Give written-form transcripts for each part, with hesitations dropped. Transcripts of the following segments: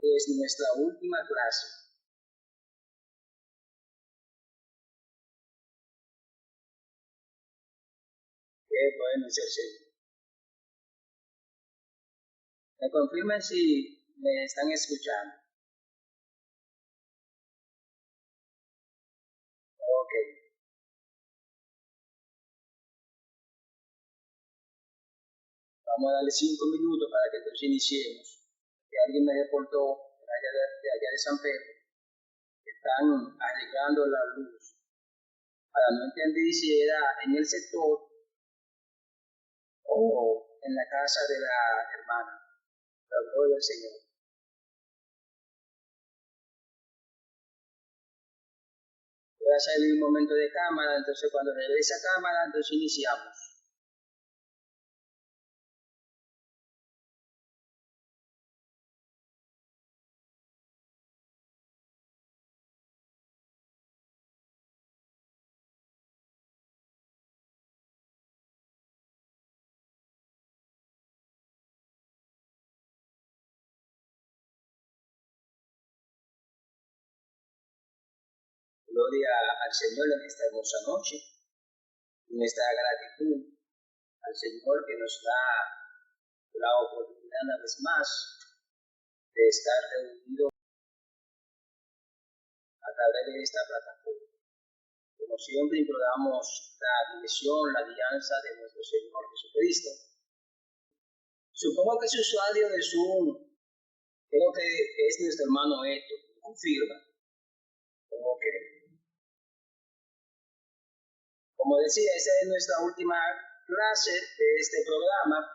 Es nuestra última clase. Qué bueno es el Señor. Me confirmen si me están escuchando. Ok. Vamos a darle 5 minutos para que entonces iniciemos. Que alguien me reportó de allá de San Pedro que están arreglando la luz. Ahora no entendí si era en el sector o en la casa de la hermana. La gloria del Señor. Voy a salir un momento de cámara, entonces cuando regrese a cámara, entonces iniciamos. Gloria al Señor en esta hermosa noche. Nuestra gratitud al Señor que nos da la oportunidad una vez más de estar reunidos a través de esta plataforma. Como siempre imploramos la dirección, la guianza de nuestro Señor Jesucristo. Supongo que es usuario de Zoom, creo que es nuestro hermano Héctor, confirma. Como decía, esta es nuestra última clase de este programa.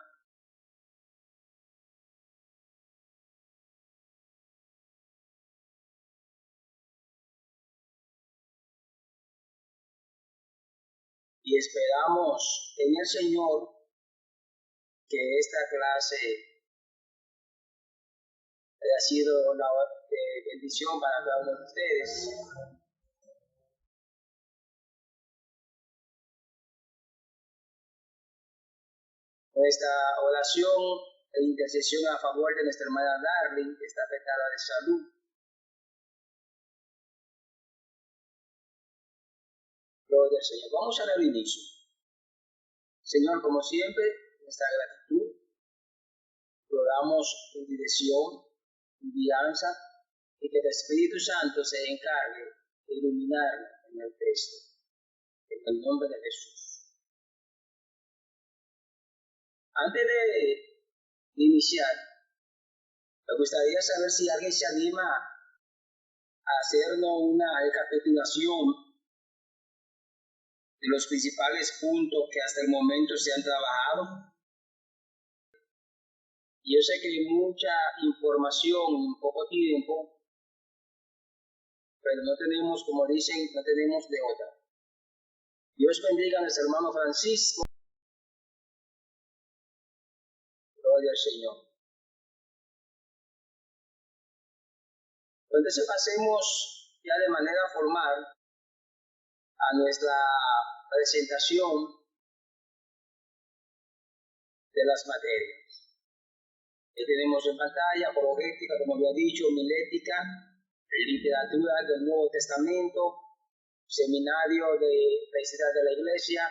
Y esperamos en el Señor que esta clase haya sido una bendición para cada uno de ustedes. Nuestra oración e intercesión a favor de nuestra hermana Darling, que está afectada de salud. Gloria al Señor. Vamos a dar inicio. Señor, como siempre, nuestra gratitud. Imploramos tu dirección, tu guianza, y que el Espíritu Santo se encargue de iluminarnos en el texto. En el nombre de Jesús. Antes de iniciar, me gustaría saber si alguien se anima a hacernos una recapitulación de los principales puntos que hasta el momento se han trabajado. Yo sé que hay mucha información en poco tiempo, pero no tenemos, como dicen, no tenemos de otra. Dios bendiga a nuestro hermano Francisco. Gloria al Señor. Entonces pasemos ya de manera formal a nuestra presentación de las materias. Que tenemos en pantalla: apologética, como había dicho, homilética, literatura del Nuevo Testamento, seminario de la historia de la Iglesia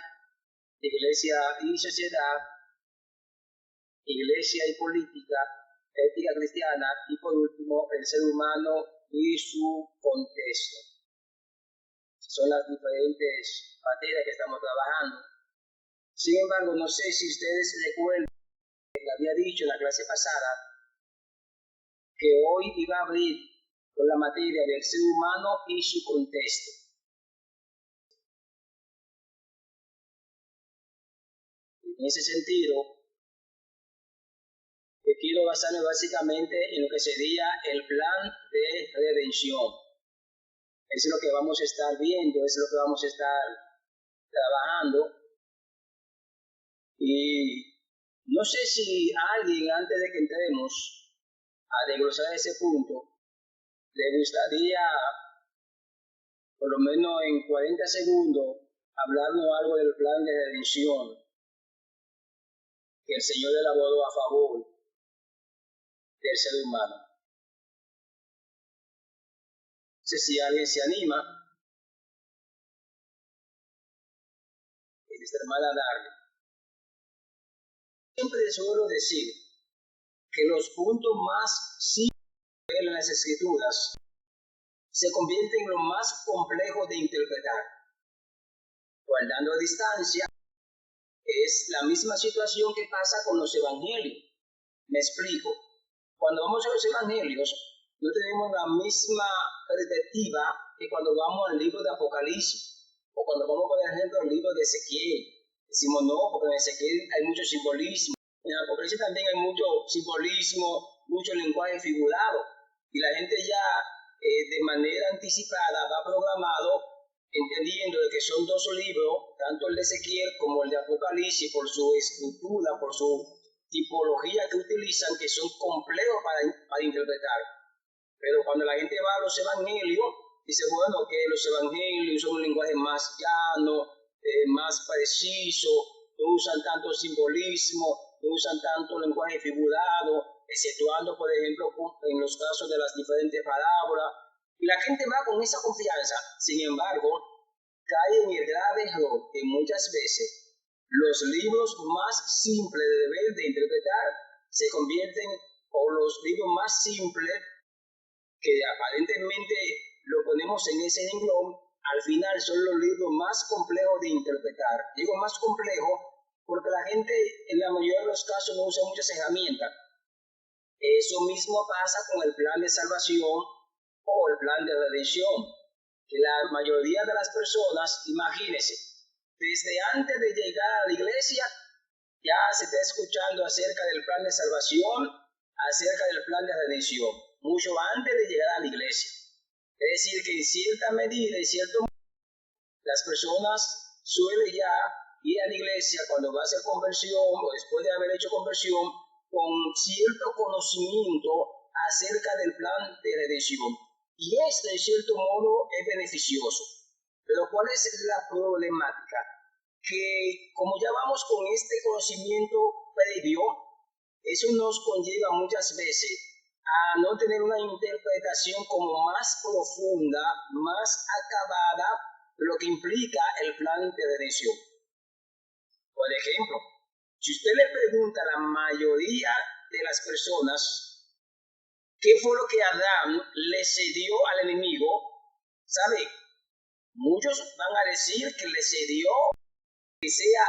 y sociedad, Iglesia y política, ética cristiana y por último el ser humano y su contexto. Son las diferentes materias que estamos trabajando. Sin embargo, no sé si ustedes recuerdan que había dicho en la clase pasada que hoy iba a abrir con la materia del ser humano y su contexto. En ese sentido, yo quiero basarme básicamente en lo que sería el plan de redención. Eso es lo que vamos a estar viendo, eso es lo que vamos a estar trabajando. Y no sé si alguien, antes de que entremos a desglosar ese punto, le gustaría, por lo menos en 40 segundos, hablarnos algo del plan de redención que el Señor elaboró a favor del ser humano. Si alguien se anima, esta hermana Darle. Siempre suelo decir que los puntos más simples en las escrituras se convierten en lo más complejo de interpretar. Guardando distancia, es la misma situación que pasa con los evangelios. Me explico. Cuando vamos a los evangelios, no tenemos la misma perspectiva que cuando vamos al libro de Apocalipsis o cuando vamos, por ejemplo, al libro de Ezequiel. Decimos no, porque en Ezequiel hay mucho simbolismo. En Apocalipsis también hay mucho simbolismo, mucho lenguaje figurado. Y la gente ya de manera anticipada va programado, entendiendo de que son dos libros, tanto el de Ezequiel como el de Apocalipsis, por su estructura, por su tipología que utilizan, que son complejos para interpretar. Pero cuando la gente va a los evangelios, dice, bueno, que los evangelios son un lenguaje más llano, más preciso, no usan tanto simbolismo, no usan tanto lenguaje figurado, exceptuando, por ejemplo, en los casos de las diferentes parábolas. Y la gente va con esa confianza. Sin embargo, cae en el grave error que muchas veces los libros más simples de deber de interpretar se convierten, o los libros más simples que aparentemente lo ponemos en ese renglón, al final son los libros más complejos de interpretar. Digo más complejo porque la gente en la mayoría de los casos no usa muchas herramientas. Eso mismo pasa con el plan de salvación o el plan de redención, que la mayoría de las personas, imagínense, desde antes de llegar a la iglesia ya se está escuchando acerca del plan de salvación, acerca del plan de redención, mucho antes de llegar a la iglesia. Es decir, que en cierta medida, en cierto modo, las personas suelen ya ir a la iglesia cuando va a hacer conversión o después de haber hecho conversión con cierto conocimiento acerca del plan de redención. Y esto, en cierto modo, es beneficioso. Pero ¿cuál es la problemática? Que como ya vamos con este conocimiento previo, eso nos conlleva muchas veces a no tener una interpretación como más profunda, más acabada, lo que implica el plan de redención. Por ejemplo, si usted le pregunta a la mayoría de las personas qué fue lo que Adán le cedió al enemigo, ¿sabe? Muchos van a decir que le cedió que sea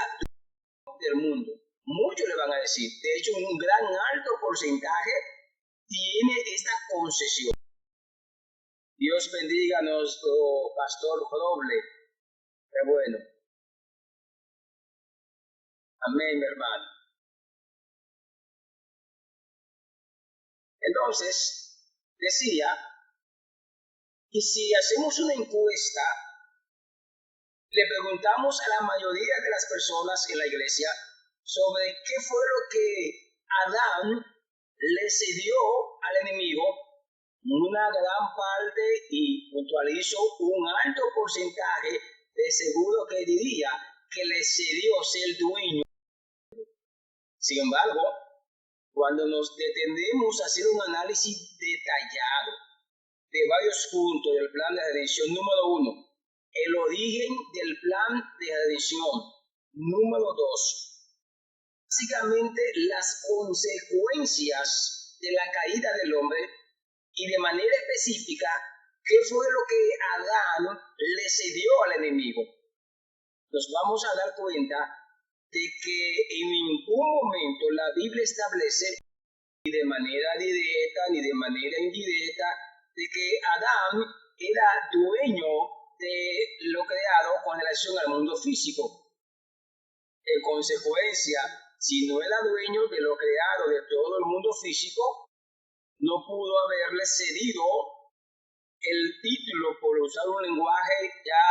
del mundo. Muchos le van a decir. De hecho, un gran alto porcentaje tiene esta concesión. Dios bendiga a nuestro pastor Roble. Qué bueno. Amén, mi hermano. Entonces, decía, y si hacemos una encuesta, le preguntamos a la mayoría de las personas en la iglesia sobre qué fue lo que Adán le cedió al enemigo, una gran parte, y puntualizo, un alto porcentaje de seguro que diría que le cedió ser dueño. Sin embargo, cuando nos detenemos a hacer un análisis detallado de varios puntos del plan de redención, número 1, el origen del plan de redención, número 2, básicamente las consecuencias de la caída del hombre, y de manera específica, ¿qué fue lo que Adán le cedió al enemigo? Nos vamos a dar cuenta de que en ningún momento la Biblia establece, ni de manera directa ni de manera indirecta, de que Adán era dueño de lo creado con relación al mundo físico. En consecuencia, si no era dueño de lo creado de todo el mundo físico, no pudo haberle cedido el título, por usar un lenguaje ya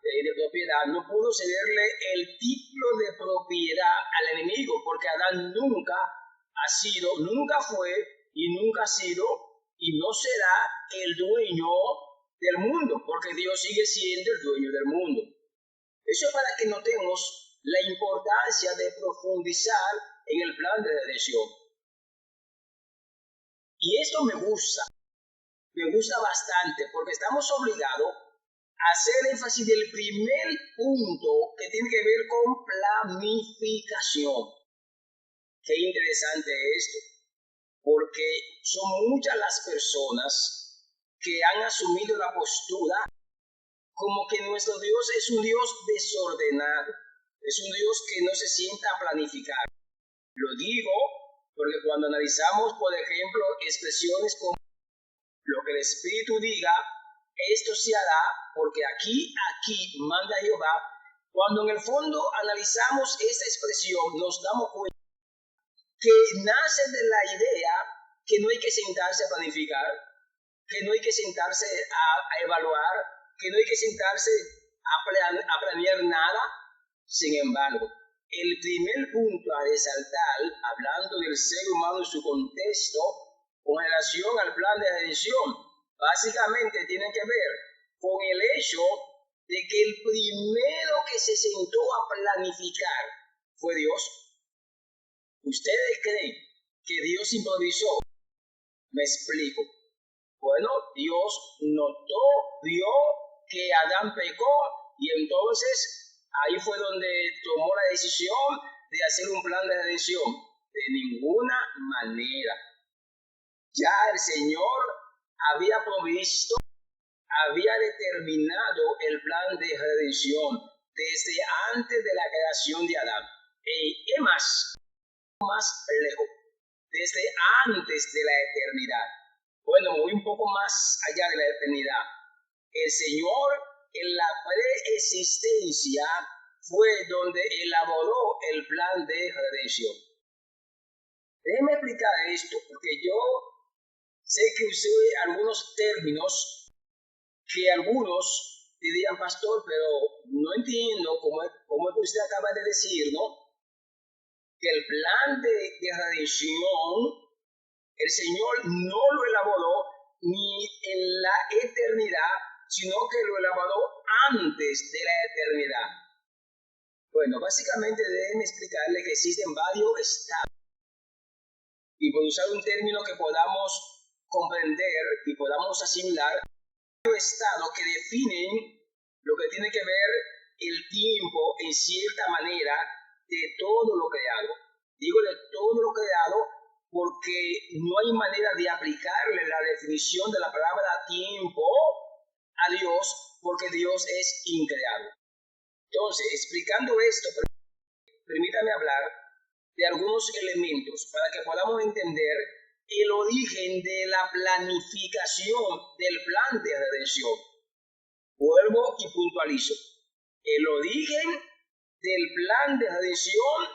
de propiedad, no pudo cederle el título de propiedad al enemigo, porque Adán nunca ha sido, nunca fue y nunca ha sido y no será el dueño del mundo, porque Dios sigue siendo el dueño del mundo. Eso para que notemos la importancia de profundizar en el plan de redención. Y esto me gusta me gusta bastante porque estamos obligados a hacer énfasis del primer punto que tiene que ver con planificación. Qué interesante esto, porque son muchas las personas que han asumido la postura como que nuestro Dios es un Dios desordenado, es un Dios que no se sienta a planificar. Lo digo porque cuando analizamos, por ejemplo, expresiones como lo que el Espíritu diga, esto se hará porque aquí manda Jehová, cuando en el fondo analizamos esta expresión, nos damos cuenta que nace de la idea que no hay que sentarse a planificar, que no hay que sentarse a evaluar, que no hay que sentarse a planear nada. Sin embargo, el primer punto a resaltar, hablando del ser humano en su contexto, con relación al plan de redención, básicamente tiene que ver con el hecho de que el primero que se sentó a planificar fue Dios. ¿Ustedes creen que Dios improvisó? Me explico. Bueno, Dios notó, vio que Adán pecó y entonces ahí fue donde tomó la decisión de hacer un plan de redención. De ninguna manera. Ya el Señor había provisto, había determinado el plan de redención desde antes de la creación de Adán. Y más lejos, desde antes de la eternidad. Bueno, voy un poco más allá de la eternidad. El Señor en la preexistencia fue donde elaboró el plan de redención. Déjeme explicar esto, porque yo sé que usé algunos términos que algunos dirían, pastor, pero no entiendo cómo es que usted acaba de decir, ¿no? Que el plan de redención, el Señor no lo elaboró ni en la eternidad, sino que lo elaboró antes de la eternidad. Bueno, básicamente deben explicarle que existen varios estados. Y por usar un término que podamos comprender y podamos asimilar, varios estados que definen lo que tiene que ver el tiempo en cierta manera de todo lo creado. Digo de todo lo creado porque no hay manera de aplicarle la definición de la palabra tiempo a Dios, porque Dios es increado. Entonces, explicando esto, permítame hablar de algunos elementos para que podamos entender el origen de la planificación del plan de redención. Vuelvo y puntualizo. El origen del plan de redención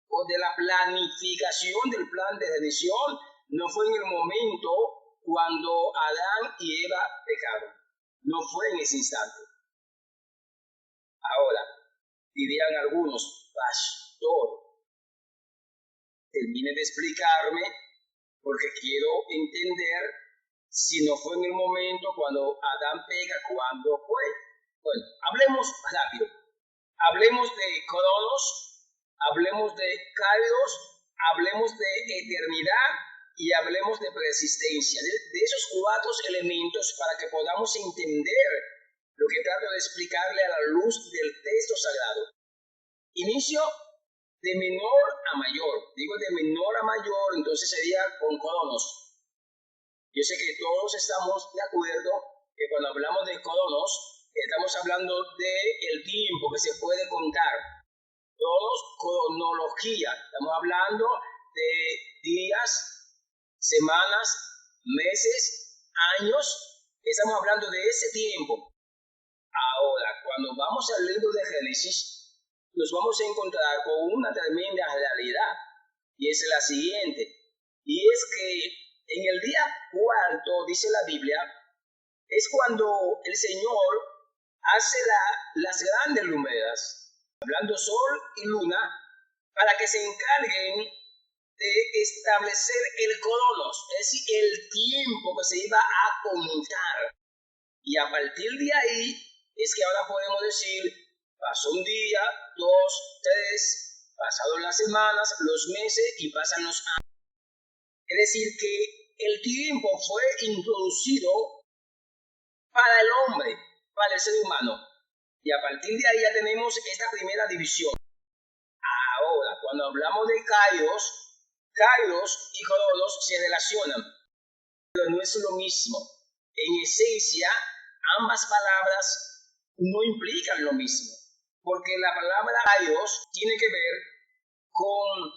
o de la planificación del plan de redención no fue en el momento cuando Adán y Eva pecaron. No fue en ese instante. Ahora, dirían algunos, pastor, termine de explicarme porque quiero entender si no fue en el momento cuando Adán peca, ¿cuándo fue? Bueno, hablemos rápido. Hablemos de cronos, hablemos de kairos, hablemos de eternidad y hablemos de persistencia. De esos cuatro elementos para que podamos entender lo que trato de explicarle a la luz del texto sagrado. Inicio de menor a mayor. Digo de menor a mayor, entonces sería con cronos. Yo sé que todos estamos de acuerdo que cuando hablamos de cronos, estamos hablando del tiempo que se puede contar. Todos, cronología. Estamos hablando de días, semanas, meses, años. Estamos hablando de ese tiempo. Ahora, cuando vamos al libro de Génesis, nos vamos a encontrar con una tremenda realidad. Y es la siguiente. Y es que en el día cuarto, dice la Biblia, es cuando el Señor hace las grandes lumbreras, hablando sol y luna, para que se encarguen de establecer el cronos, es decir, el tiempo que se iba a contar. Y a partir de ahí es que ahora podemos decir, pasó un día, 2, 3, pasaron las semanas, los meses y pasan los años. Es decir, que el tiempo fue introducido para el hombre, para el ser humano. Y a partir de ahí ya tenemos esta primera división. Ahora, cuando hablamos de Kairos y Cronos se relacionan, pero no es lo mismo. En esencia, ambas palabras no implican lo mismo, porque la palabra Kairos tiene que ver con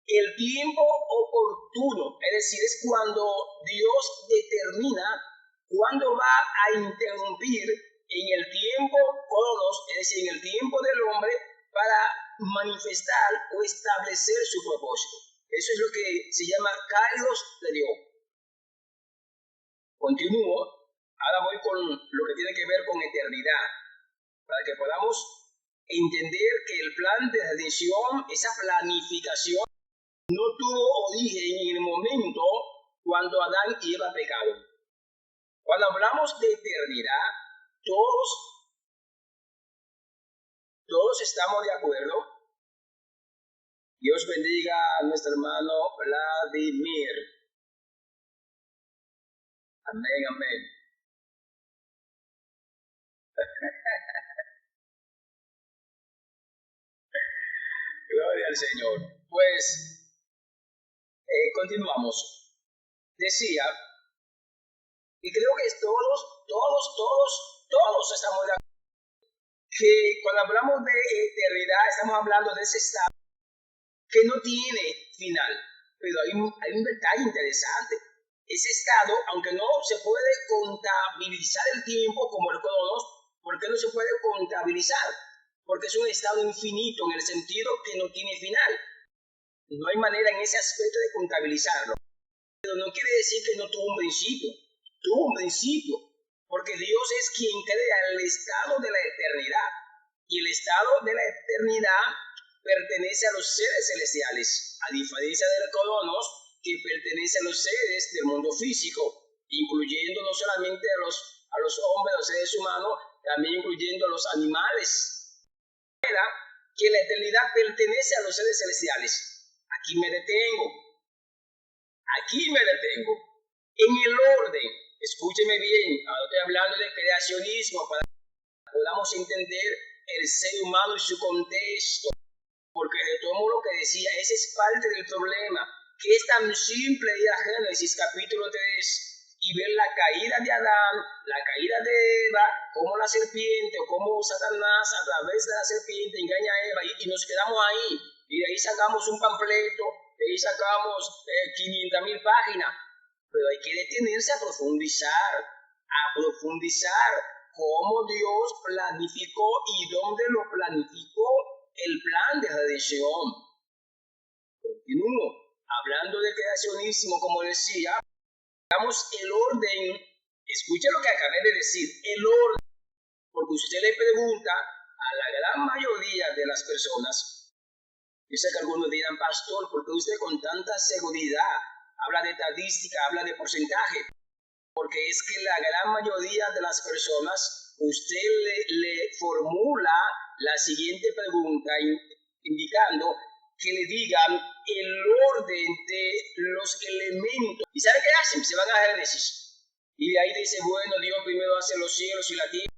el tiempo oportuno, es decir, es cuando Dios determina cuándo va a interrumpir en el tiempo Cronos, es decir, en el tiempo del hombre, para manifestar o establecer su propósito. Eso es lo que se llama Kairos de Dios. Continúo, ahora voy con lo que tiene que ver con eternidad, para que podamos entender que el plan de redención, esa planificación, no tuvo origen en el momento cuando Adán y Eva pecaron. Cuando hablamos de eternidad, todos estamos de acuerdo. Dios bendiga a nuestro hermano Vladimir. Amén, amén. Gloria al Señor. Pues continuamos. Decía, y creo que todos estamos de acuerdo, que cuando hablamos de eternidad estamos hablando de ese estado que no tiene final. Pero hay un detalle interesante. Ese estado, aunque no se puede contabilizar el tiempo como el Cronos, ¿por qué no se puede contabilizar? Porque es un estado infinito en el sentido que no tiene final. No hay manera en ese aspecto de contabilizarlo. Pero no quiere decir que no tuvo un principio. Tuvo un principio, porque Dios es quien crea el estado de la eternidad. Y el estado de la eternidad pertenece a los seres celestiales, a diferencia del Cronos, que pertenece a los seres del mundo físico, incluyendo no solamente a los hombres, a los seres humanos, también incluyendo a los animales. Que la eternidad pertenece a los seres celestiales. Aquí me detengo. En el orden, escúcheme bien, ahora estoy hablando de creacionismo para que podamos entender el ser humano y su contexto. Porque retomo lo que decía, ese es parte del problema, que es tan simple ir a Génesis capítulo 3 y ver la caída de Adán, la caída de Eva, cómo la serpiente o cómo Satanás a través de la serpiente engaña a Eva y nos quedamos ahí. Y de ahí sacamos un panfleto, de ahí sacamos 500,000 páginas. Pero hay que detenerse a profundizar cómo Dios planificó y dónde lo planificó el plan de redención. Continúo. Hablando de creacionismo, como decía, damos el orden. Escuche lo que acabé de decir, el orden. Porque usted le pregunta a la gran mayoría de las personas, yo sé que algunos dirán, pastor, ¿por qué usted con tanta seguridad habla de estadística, habla de porcentaje? Porque es que la gran mayoría de las personas, usted le formula la siguiente pregunta indicando que le digan el orden de los elementos. ¿Y sabe qué hacen? Se van a Génesis. Y de ahí dice, bueno, Dios primero hace los cielos y la tierra.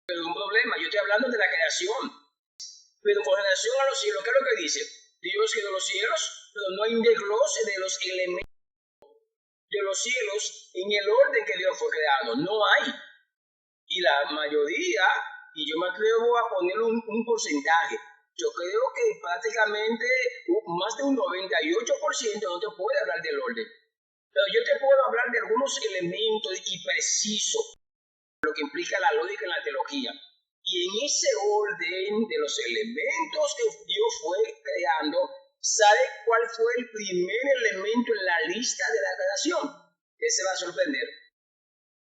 Pero un problema, yo estoy hablando de la creación. Pero con relación a los cielos, ¿qué es lo que dice? Dios creó los cielos, pero no hay un desglose de los elementos de los cielos en el orden que Dios fue creado. No hay. Y la mayoría, y yo me atrevo a poner un porcentaje, yo creo que prácticamente más de un 98% no te puede hablar del orden. Pero yo te puedo hablar de algunos elementos y precisos, lo que implica la lógica en la teología. Y en ese orden de los elementos que Dios fue creando, ¿sabe cuál fue el primer elemento en la lista de la creación? Que se va a sorprender.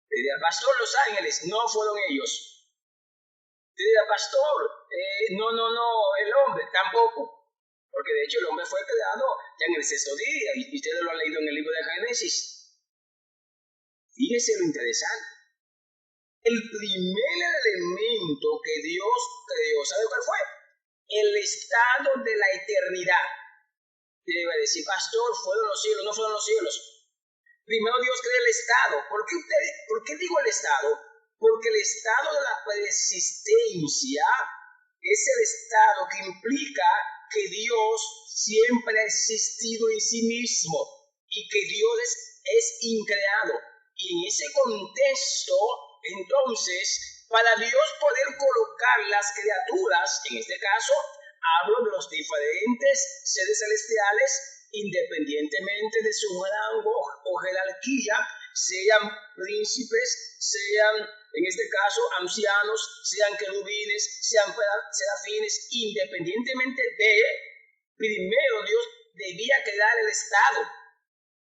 Le dirá, pastor, los ángeles, no fueron ellos. Le dirá, pastor, no, el hombre, tampoco. Porque de hecho el hombre fue creado ya en el sexto día, y ustedes lo han leído en el libro de Génesis. Fíjese lo interesante. El primer elemento que Dios creó, ¿sabe cuál fue? El estado de la eternidad. Debe decir, pastor, ¿fueron los cielos? No fueron los cielos. Primero Dios crea el Estado. ¿Por qué digo el Estado? Porque el estado de la preexistencia es el estado que implica que Dios siempre ha existido en sí mismo y que Dios es increado. Y en ese contexto, entonces, para Dios poder colocar las criaturas, en este caso, hablo de los diferentes seres celestiales, independientemente de su rango o jerarquía, sean príncipes, sean, en este caso, ancianos, sean querubines, sean serafines, independientemente de, primero Dios debía crear el estado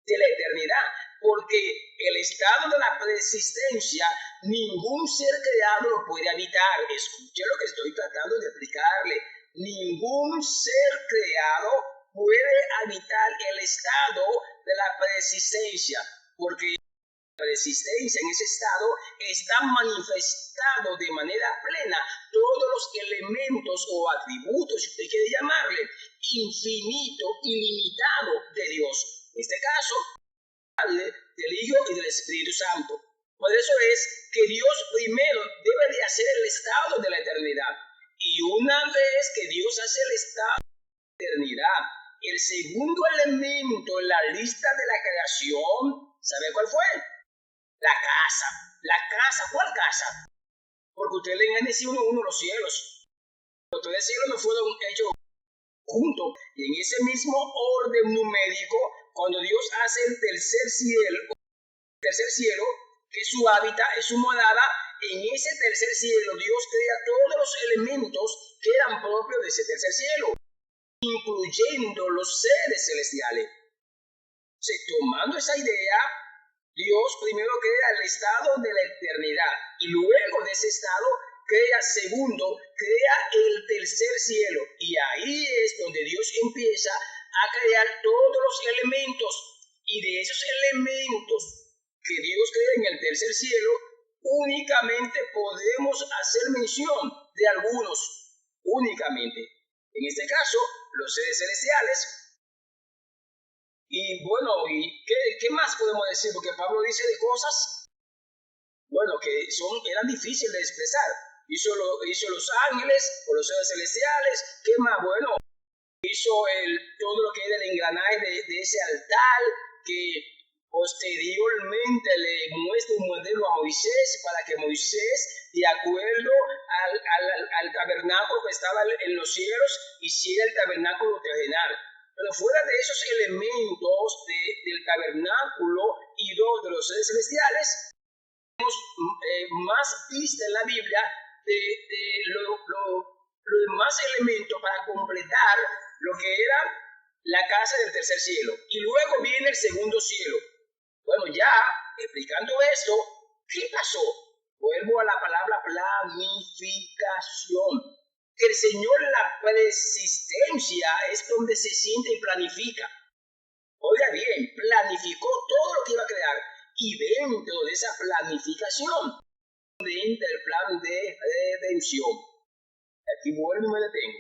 de la eternidad, porque el estado de la preexistencia ningún ser creado lo puede habitar. Escuche lo que estoy tratando de explicarle. Ningún ser creado puede habitar el estado de la preexistencia, porque la preexistencia en ese estado está manifestado de manera plena todos los elementos o atributos, si usted quiere llamarle, infinito, ilimitado de Dios. En este caso, del Hijo y del Espíritu Santo. Por eso es que Dios primero debe de hacer el estado de la eternidad. Y una vez que Dios hace el estado de la eternidad, el segundo elemento en la lista de la creación, ¿sabe cuál fue? La casa. La casa, ¿cuál casa? Porque usted le en uno los cielos. Los tres cielos no fueron hechos juntos. Y en ese mismo orden numérico, cuando Dios hace el tercer cielo, que es su hábitat, es su morada, en ese tercer cielo Dios crea todos los elementos que eran propios de ese tercer cielo, incluyendo los seres celestiales. Tomando esa idea, Dios primero crea el estado de la eternidad y luego de ese estado crea el tercer cielo, y ahí es donde Dios empieza a crear todos los elementos, y de esos elementos que Dios crea en el tercer cielo únicamente podemos hacer mención de algunos, únicamente, en este caso los seres celestiales. Y bueno, ¿y qué más podemos decir? Porque Pablo dice de cosas, bueno, que eran difíciles de expresar. Hizo los ángeles o los seres celestiales. ¿Qué más? Bueno, hizo todo lo que era el engranaje de ese altar, que posteriormente le muestra un modelo a Moisés, para que Moisés, de acuerdo al tabernáculo que estaba en los cielos, hiciera el tabernáculo terrenal. Pero fuera de esos elementos del tabernáculo y dos de los seres celestiales, tenemos más pistas en la Biblia de los demás elementos para completar lo que era la casa del tercer cielo. Y luego viene el segundo cielo. Bueno, ya explicando esto, ¿qué pasó? Vuelvo a la palabra planificación. Que el Señor, la preexistencia, es donde se siente y planifica. Oiga bien, planificó todo lo que iba a crear, y dentro de esa planificación entra el plan de redención. Aquí vuelvo y me detengo.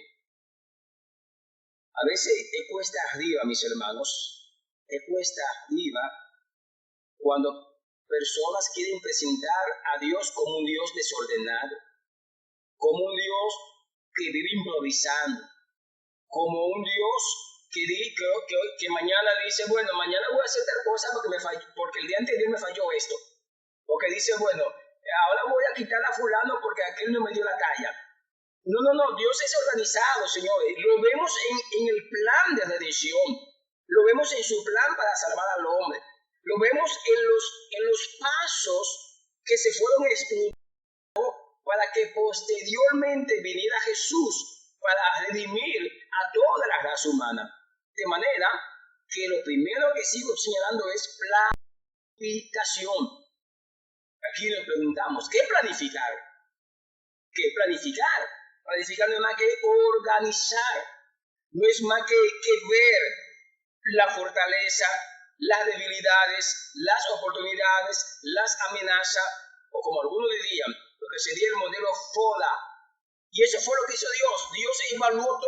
A veces es cuesta arriba, mis hermanos, es cuesta arriba cuando personas quieren presentar a Dios como un Dios desordenado, como un Dios que vive improvisando, como un Dios que mañana dice, bueno, mañana voy a hacer tal cosa porque el día anterior me falló esto. O que dice, bueno, ahora voy a quitar a fulano porque aquel no me dio la talla. No, Dios es organizado, señores. Lo vemos en el plan de redención. Lo vemos en su plan para salvar al hombre. Lo vemos en los pasos que se fueron explicando para que posteriormente viniera Jesús para redimir a toda la raza humana. De manera que lo primero que sigo señalando es planificación. Aquí nos preguntamos, ¿qué planificar? ¿Qué planificar? Planificar no es más que organizar, no es más que ver la fortaleza, las debilidades, las oportunidades, las amenazas, o como algunos dirían, lo que sería el modelo FODA. Y eso fue lo que hizo Dios. Dios evaluó todo.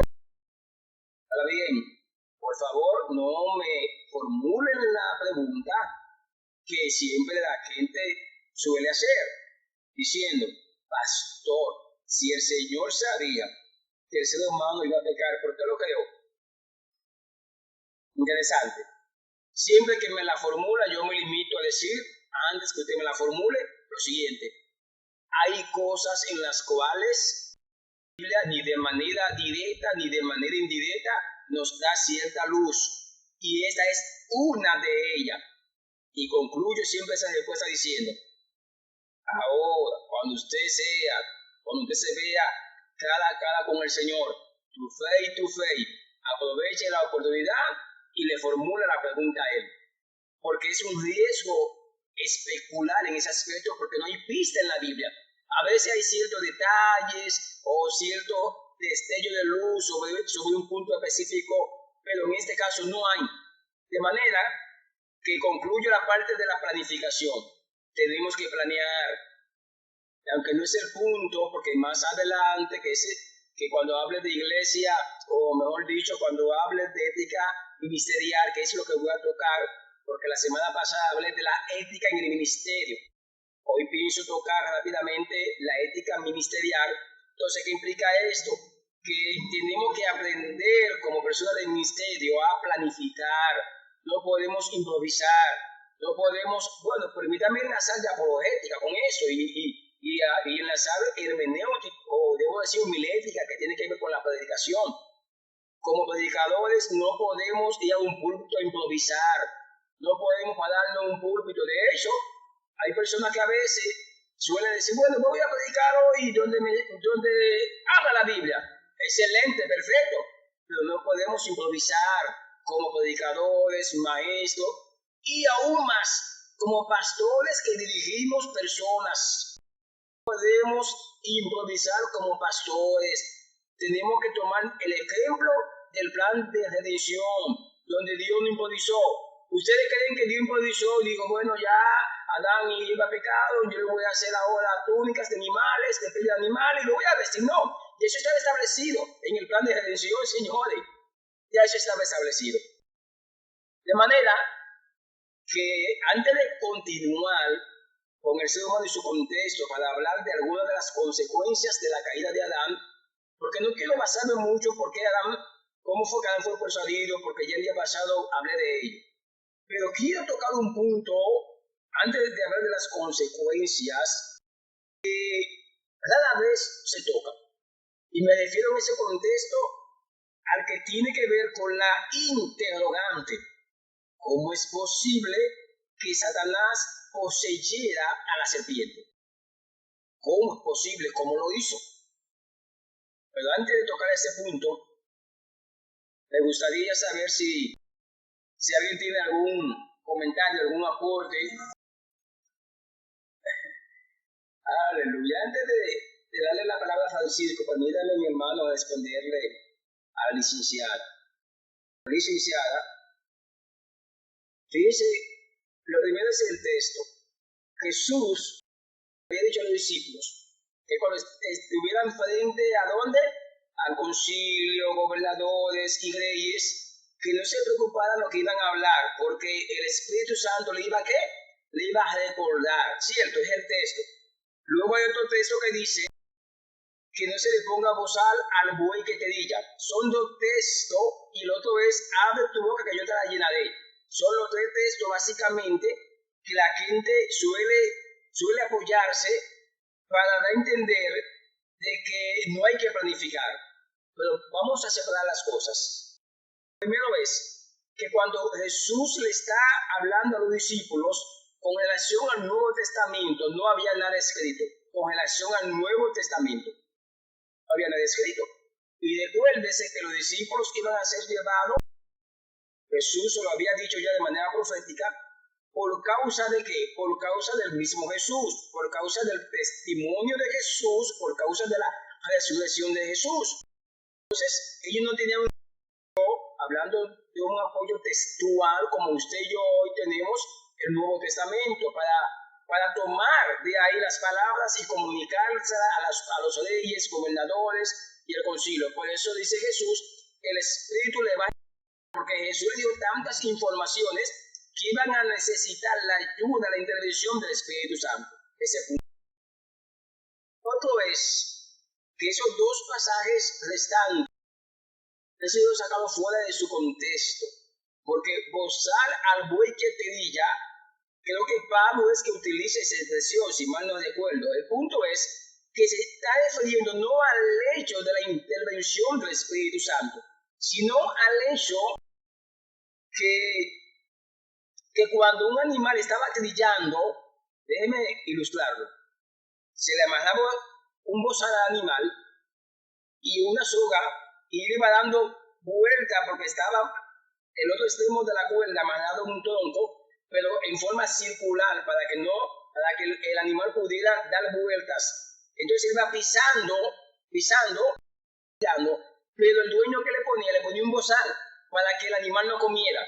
Ahora bien, por favor, no me formulen la pregunta que siempre la gente suele hacer, diciendo, pastor, si el Señor sabía que el ser humano iba a pecar, ¿por qué lo creó? Interesante. Siempre que me la formula, yo me limito a decir, antes que usted me la formule, lo siguiente. Hay cosas en las cuales la Biblia ni de manera directa ni de manera indirecta nos da cierta luz. Y esta es una de ellas. Y concluyo siempre esa respuesta diciendo, ahora, cuando usted se vea cara a cara con el Señor, tu fe, aproveche la oportunidad y le formula la pregunta a Él. Porque es un riesgo especular en ese aspecto porque no hay pista en la Biblia. A veces hay ciertos detalles o cierto destello de luz sobre un punto específico, pero en este caso no hay. De manera que concluyo la parte de la planificación. Tenemos que planear, aunque no es el punto, porque más adelante, que cuando hable de iglesia, o mejor dicho, cuando hable de ética ministerial, que es lo que voy a tocar, porque la semana pasada hablé de la ética en el ministerio. Hoy pienso tocar rápidamente la ética ministerial. Entonces, ¿qué implica esto? Que tenemos que aprender como personas del ministerio a planificar. No podemos improvisar. No podemos, permítame enlazar de apologética con eso y enlazar hermenéutica, o debo decir homilética, que tiene que ver con la predicación. Como predicadores no podemos ir a un púlpito a improvisar. No podemos pararnos un púlpito. De hecho, hay personas que a veces suelen decir, voy a predicar hoy donde habla la Biblia. Excelente, perfecto. Pero no podemos improvisar como predicadores, maestros y aún más como pastores que dirigimos personas. No podemos improvisar como pastores. Tenemos que tomar el ejemplo del plan de redención, donde Dios no improvisó. Ustedes creen que Dios improvisó y dijo, ya Adán y Eva pecaron, yo le voy a hacer ahora túnicas de animales, de piel de animales, y lo voy a vestir. No, y eso estaba establecido en el plan de redención, señores. Ya eso estaba establecido. De manera que antes de continuar con el ser humano y su contexto para hablar de algunas de las consecuencias de la caída de Adán, porque no quiero basarme mucho cómo fue que Adán fue persuadido, porque ya el día pasado hablé de ello. Pero quiero tocar un punto, antes de hablar de las consecuencias, que rara vez se toca. Y me refiero en ese contexto al que tiene que ver con la interrogante. ¿Cómo es posible que Satanás poseyera a la serpiente? ¿Cómo es posible? ¿Cómo lo hizo? Pero antes de tocar ese punto, me gustaría saber si alguien tiene algún comentario, algún aporte. Aleluya. Antes de darle la palabra a Francisco, permítame, mi hermano, responderle a la licenciada. Licenciada, fíjese, lo primero es el texto. Jesús había dicho a los discípulos que cuando estuvieran frente ¿a dónde? Al concilio, gobernadores y reyes, que no se preocuparan lo que iban a hablar, porque el Espíritu Santo le iba a ¿qué? Le iba a recordar, ¿cierto? Es el texto. Luego hay otro texto que dice que no se le ponga bozal al buey que te diga. Son dos textos y el otro es abre tu boca que yo te la llenaré. Son los tres textos básicamente que la gente suele apoyarse para dar a entender de que no hay que planificar. Pero vamos a separar las cosas. Primero es que cuando Jesús le está hablando a los discípulos con relación al Nuevo Testamento, no había nada escrito. Con relación al Nuevo Testamento, no había nada escrito. Y recuérdese que los discípulos iban a ser llevados, Jesús se lo había dicho ya de manera profética, ¿por causa de qué? Por causa del mismo Jesús, por causa del testimonio de Jesús, por causa de la resurrección de Jesús. Entonces, ellos no tenían hablando de un apoyo textual como usted y yo hoy tenemos el Nuevo Testamento para tomar de ahí las palabras y comunicárselas a los reyes, gobernadores y el concilio. Por eso dice Jesús, el Espíritu le va a... Porque Jesús dio tantas informaciones que iban a necesitar la ayuda, la intervención del Espíritu Santo. Ese punto. Otro es que esos dos pasajes restantes han sido sacados fuera de su contexto, porque bozar al buey que trilla, creo que Pablo es que utiliza esa expresión, si mal no recuerdo. El punto es que se está refiriendo no al hecho de la intervención del Espíritu Santo, sino al hecho que cuando un animal estaba trillando, déjeme ilustrarlo, se le amarraba un bozal al animal y una soga y iba dando vuelta porque estaba el otro extremo de la cuerda amarrado en un tronco, pero en forma circular para que el animal pudiera dar vueltas. Entonces iba pisando, pero el dueño que le ponía un bozal para que el animal no comiera.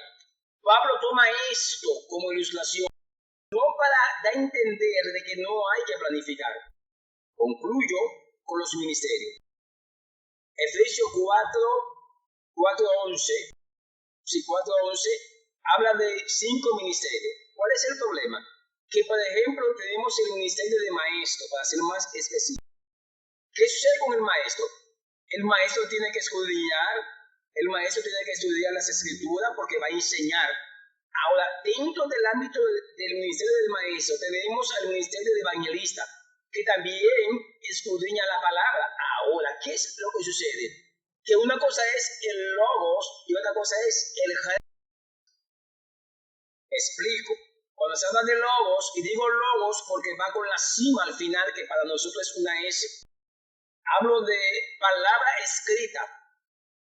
Pablo toma esto como ilustración, no para dar a entender de que no hay que planificar. Concluyo con los ministerios. Efesios 4:11 habla de 5 ministerios. ¿Cuál es el problema? Que, por ejemplo, tenemos el ministerio de maestro, para ser más específico. ¿Qué sucede con el maestro? El maestro tiene que estudiar las escrituras porque va a enseñar. Ahora, dentro del ámbito del ministerio del maestro, tenemos al ministerio de evangelista, que también escudriña la palabra. Ahora, ¿qué es lo que sucede? Que una cosa es el logos y otra cosa es el género. Explico. Cuando se habla de logos, y digo logos porque va con la cima al final, que para nosotros es una S. Hablo de palabra escrita,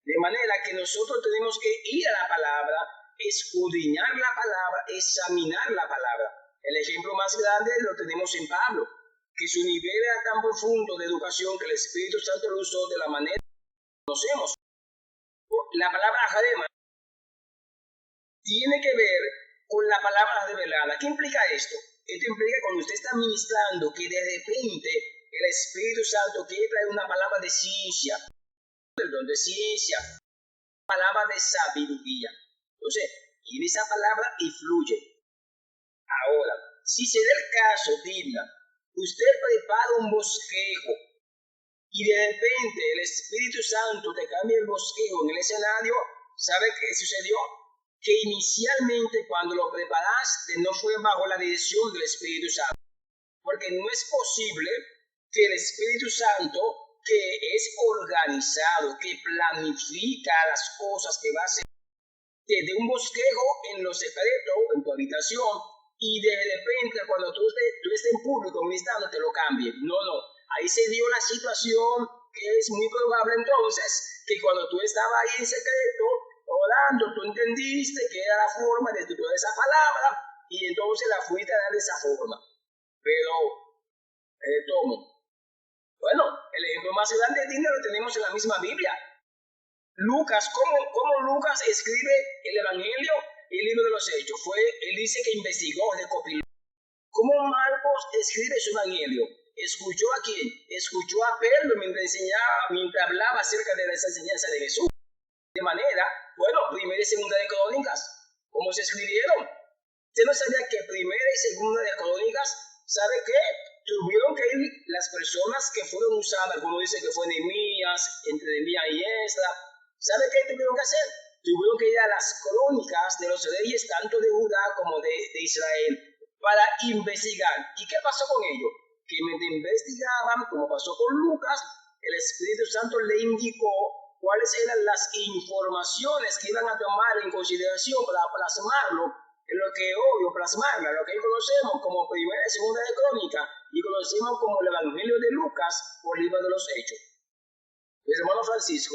de manera que nosotros tenemos que ir a la palabra, escudriñar la palabra, examinar la palabra. El ejemplo más grande lo tenemos en Pablo, que su nivel era tan profundo de educación que el Espíritu Santo lo usó de la manera que conocemos. La palabra jarema tiene que ver con la palabra revelada. ¿Qué implica esto? Esto implica cuando usted está ministrando que de repente el Espíritu Santo quiere traer una palabra de ciencia, palabra de sabiduría. Entonces, y esa palabra influye. Ahora, si se da el caso, Dina, usted prepara un bosquejo y de repente el Espíritu Santo te cambia el bosquejo en el escenario, ¿sabe qué sucedió? Que inicialmente cuando lo preparaste no fue bajo la dirección del Espíritu Santo, porque no es posible que el Espíritu Santo, que es organizado, que planifica las cosas que va a hacer, te dé un bosquejo en lo secreto, en tu habitación, y de repente cuando tú estés en público ministrando te lo cambie. No. Ahí se dio la situación que es muy probable entonces que cuando tú estabas ahí en secreto, orando, tú entendiste que era la forma de titular esa palabra y entonces la fuiste a dar de esa forma. Pero, tomo. Bueno, el ejemplo más grande de Tinder lo tenemos en la misma Biblia. Lucas, ¿cómo Lucas escribe el Evangelio y el libro de los Hechos? Él dice que investigó, recopiló. ¿Cómo Marcos escribe su Evangelio? ¿Escuchó a quién? Escuchó a Pedro mientras hablaba acerca de esa enseñanza de Jesús. De manera, Primera y Segunda de Crónicas, ¿cómo se escribieron? ¿Usted no sabía que Primera y Segunda de Crónicas, ¿sabe qué? Tuvieron que ir las personas que fueron usadas, algunos dicen que fue Nehemías, entre Nehemías y Esdras. ¿Sabe qué tuvieron que hacer? Tuvieron que ir a las crónicas de los reyes, tanto de Judá como de Israel, para investigar. ¿Y qué pasó con ellos? Que mientras investigaban, como pasó con Lucas, el Espíritu Santo le indicó cuáles eran las informaciones que iban a tomar en consideración para plasmarlo en lo que hoy, lo que hoy conocemos como Primera y Segunda de Crónica, y conocemos como el Evangelio de Lucas o el libro de los Hechos. Mi hermano Francisco,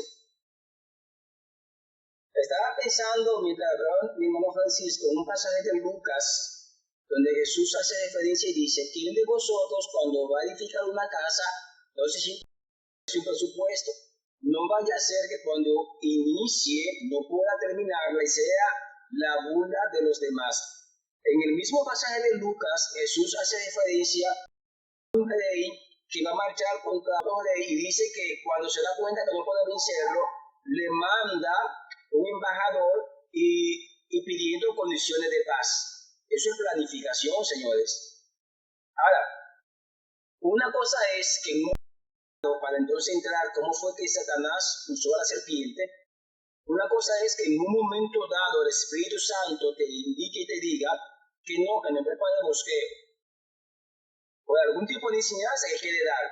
estaba pensando mientras hablaba mi hermano Francisco en un pasaje de Lucas, donde Jesús hace referencia y dice: ¿quién de vosotros cuando va a edificar una casa no se siente su presupuesto? No vaya a ser que cuando inicie no pueda terminarla y sea la burla de los demás. En el mismo pasaje de Lucas, Jesús hace referencia a un rey que va a marchar contra otro rey y dice que cuando se da cuenta que no puede vencerlo, le manda un embajador y pidiendo condiciones de paz. Eso es planificación, señores. Ahora, una cosa es que para entonces entrar cómo fue que Satanás usó a la serpiente. Una cosa es que en un momento dado el Espíritu Santo te indique y te diga que no prepare bosquejo, o algún tipo de enseñanza que quiere dar.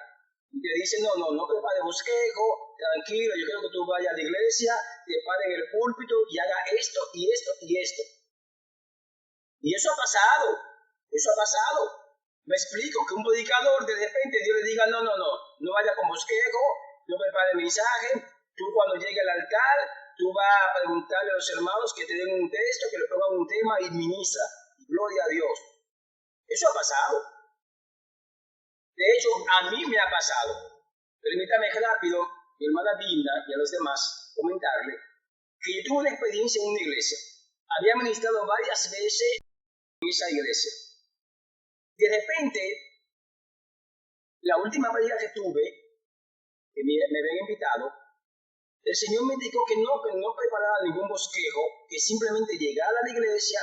Y te dice, no prepare bosquejo, tranquilo, yo quiero que tú vayas a la iglesia, te pare en el púlpito y haga esto y esto y esto. Y eso ha pasado. Me explico, que un predicador de repente Dios le diga, no vaya con bosquejo, no prepare el mensaje, tú cuando llegue al altar, tú vas a preguntarle a los hermanos que te den un texto, que le pongan un tema y ministra. Gloria a Dios. Eso ha pasado. De hecho, a mí me ha pasado. Permítame rápido, mi hermana Binda y a los demás, comentarle que yo tuve una experiencia en una iglesia. Había ministrado varias veces en esa iglesia. De repente, la última predica que tuve, que me habían invitado, el Señor me dijo que no preparara ningún bosquejo, que simplemente llegara a la iglesia,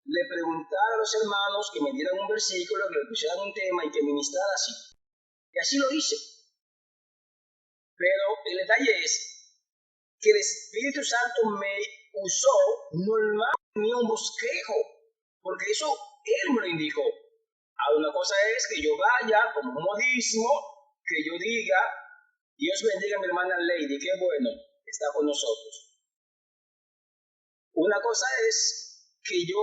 le preguntara a los hermanos que me dieran un versículo, que le pusieran un tema y que ministrara así. Y así lo hice. Pero el detalle es que el Espíritu Santo me usó, no tenía un bosquejo, porque eso Él me lo indicó. Ahora, una cosa es que yo vaya como un modismo, que yo diga, Dios bendiga a mi hermana Lady, qué bueno, está con nosotros. Una cosa es que yo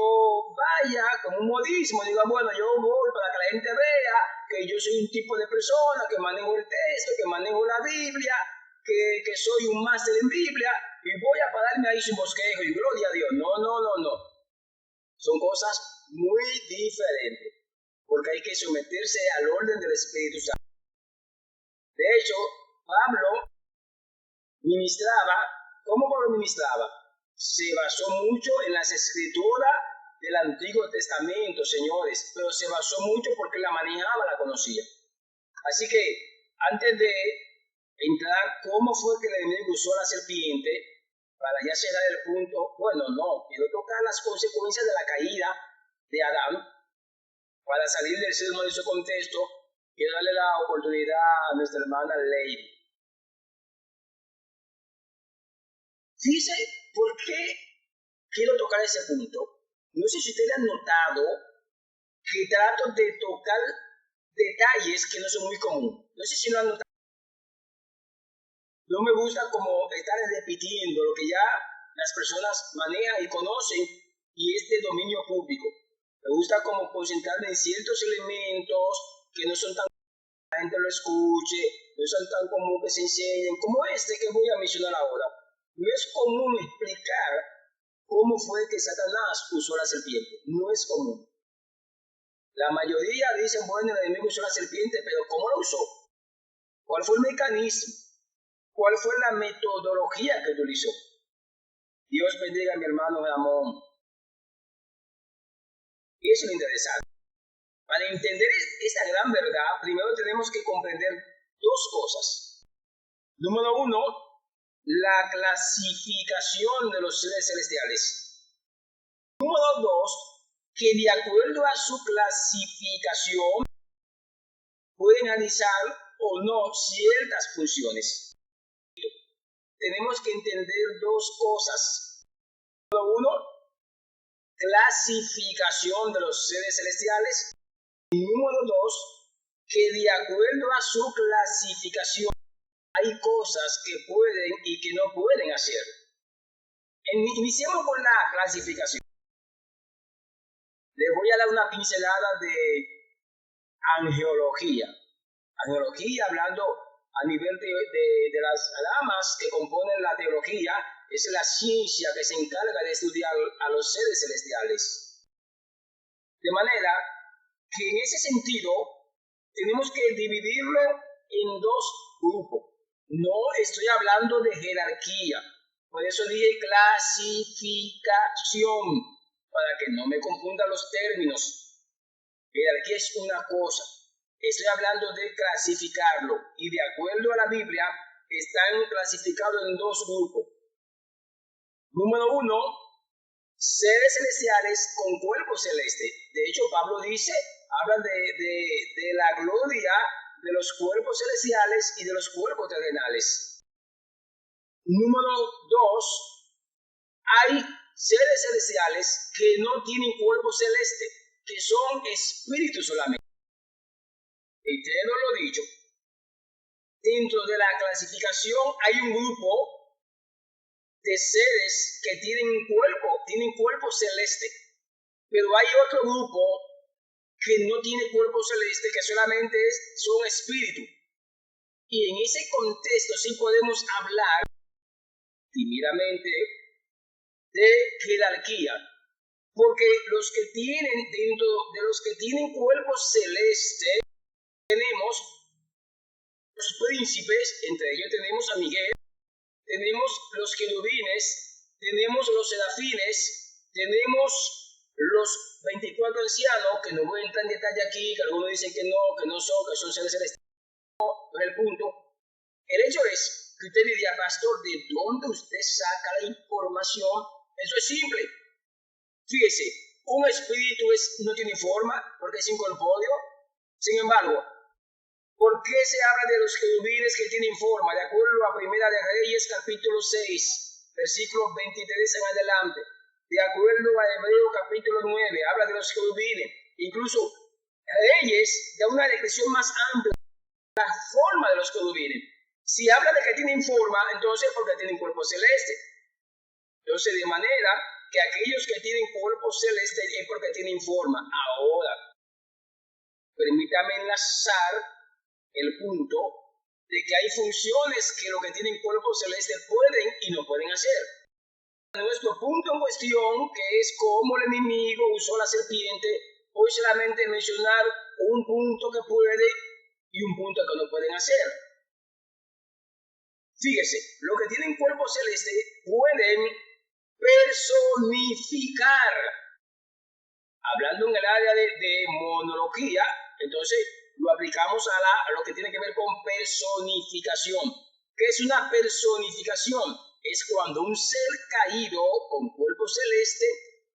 vaya como un modismo, diga, bueno, yo voy para que la gente vea que yo soy un tipo de persona, que manejo el texto, que manejo la Biblia, que soy un máster en Biblia, y voy a pararme ahí sin bosquejo, y gloria a Dios. No. Son cosas muy diferentes, porque hay que someterse al orden del Espíritu Santo. De hecho, Pablo ministraba. ¿Cómo Pablo ministraba? Se basó mucho en las escrituras del Antiguo Testamento, señores, pero se basó mucho porque la manejaba, la conocía. Así que, antes de entrar, ¿cómo fue que el enemigo usó a la serpiente? Para ya cerrar el punto, quiero tocar las consecuencias de la caída de Adán. Para salir del ser humano de su contexto, quiero darle la oportunidad a nuestra hermana Lady. Fíjese por qué quiero tocar ese punto. No sé si ustedes han notado que trato de tocar detalles que no son muy comunes. No sé si lo han notado. No me gusta como estar repitiendo lo que ya las personas manejan y conocen y es de dominio público. Me gusta como concentrarme en ciertos elementos que no son tan comunes que la gente lo escuche, no son tan comunes que se enseñen, como este que voy a mencionar ahora. No es común explicar cómo fue que Satanás usó la serpiente. No es común. La mayoría dicen, bueno, el enemigo usó la serpiente, pero ¿cómo lo usó? ¿Cuál fue el mecanismo? ¿Cuál fue la metodología que utilizó? Dios bendiga a mi hermano Ramón. Y eso es lo interesante. Para entender esta gran verdad, primero tenemos que comprender dos cosas. Número uno, la clasificación de los seres celestiales. Número dos, que de acuerdo a su clasificación pueden realizar o no ciertas funciones. Tenemos que entender dos cosas. Número uno, clasificación de los seres celestiales. Y número dos, que de acuerdo a su clasificación hay cosas que pueden y que no pueden hacer. Iniciemos con la clasificación. Les voy a dar una pincelada de angeología. Angeología, hablando a nivel de las ramas que componen la teología, es la ciencia que se encarga de estudiar a los seres celestiales. De manera que en ese sentido tenemos que dividirlo en dos grupos. No estoy hablando de jerarquía, por eso dije clasificación, para que no me confundan los términos. Jerarquía es una cosa, estoy hablando de clasificarlo, y de acuerdo a la Biblia están clasificados en dos grupos. Número uno, seres celestiales con cuerpo celeste. De hecho, Pablo dice, habla de la gloria de los cuerpos celestiales y de los cuerpos terrenales. Número 2, hay seres celestiales que no tienen cuerpo celeste, que son espíritus solamente. Y te lo he dicho, dentro de la clasificación hay un grupo de seres que tienen cuerpo celeste, pero hay otro grupo que no tiene cuerpo celeste, que solamente son espíritus. Y en ese contexto sí podemos hablar tímidamente de jerarquía, porque los que tienen, dentro de los que tienen cuerpo celeste, tenemos los príncipes, entre ellos tenemos a Miguel, tenemos los querubines, tenemos los serafines, tenemos los 24 ancianos, que no voy a entrar en detalle aquí, que algunos dicen que no son, que son seres celestiales. No es el punto. El hecho es que usted diría, pastor, ¿de dónde usted saca la información? Eso es simple. Fíjese, un espíritu no tiene forma porque es incorpóreo. Sin embargo, ¿por qué se habla de los querubines que tienen forma? De acuerdo a Primera de Reyes, capítulo 6, versículos 23 en adelante. De acuerdo a Hebreo, capítulo 9, habla de los querubines. Incluso Reyes da una descripción más amplia de la forma de los querubines. Si habla de que tienen forma, entonces porque tienen cuerpo celeste. Entonces, de manera que aquellos que tienen cuerpo celeste es porque tienen forma. Ahora, permítame enlazar el punto de que hay funciones que los que tienen cuerpo celeste pueden y no pueden hacer. Nuestro punto en cuestión, que es cómo el enemigo usó la serpiente, voy solamente a mencionar un punto que puede y un punto que no pueden hacer. Fíjese, los que tienen cuerpo celeste pueden personificar. Hablando en el área de monología, entonces lo aplicamos a lo que tiene que ver con personificación. ¿Qué es una personificación? Es cuando un ser caído con cuerpo celeste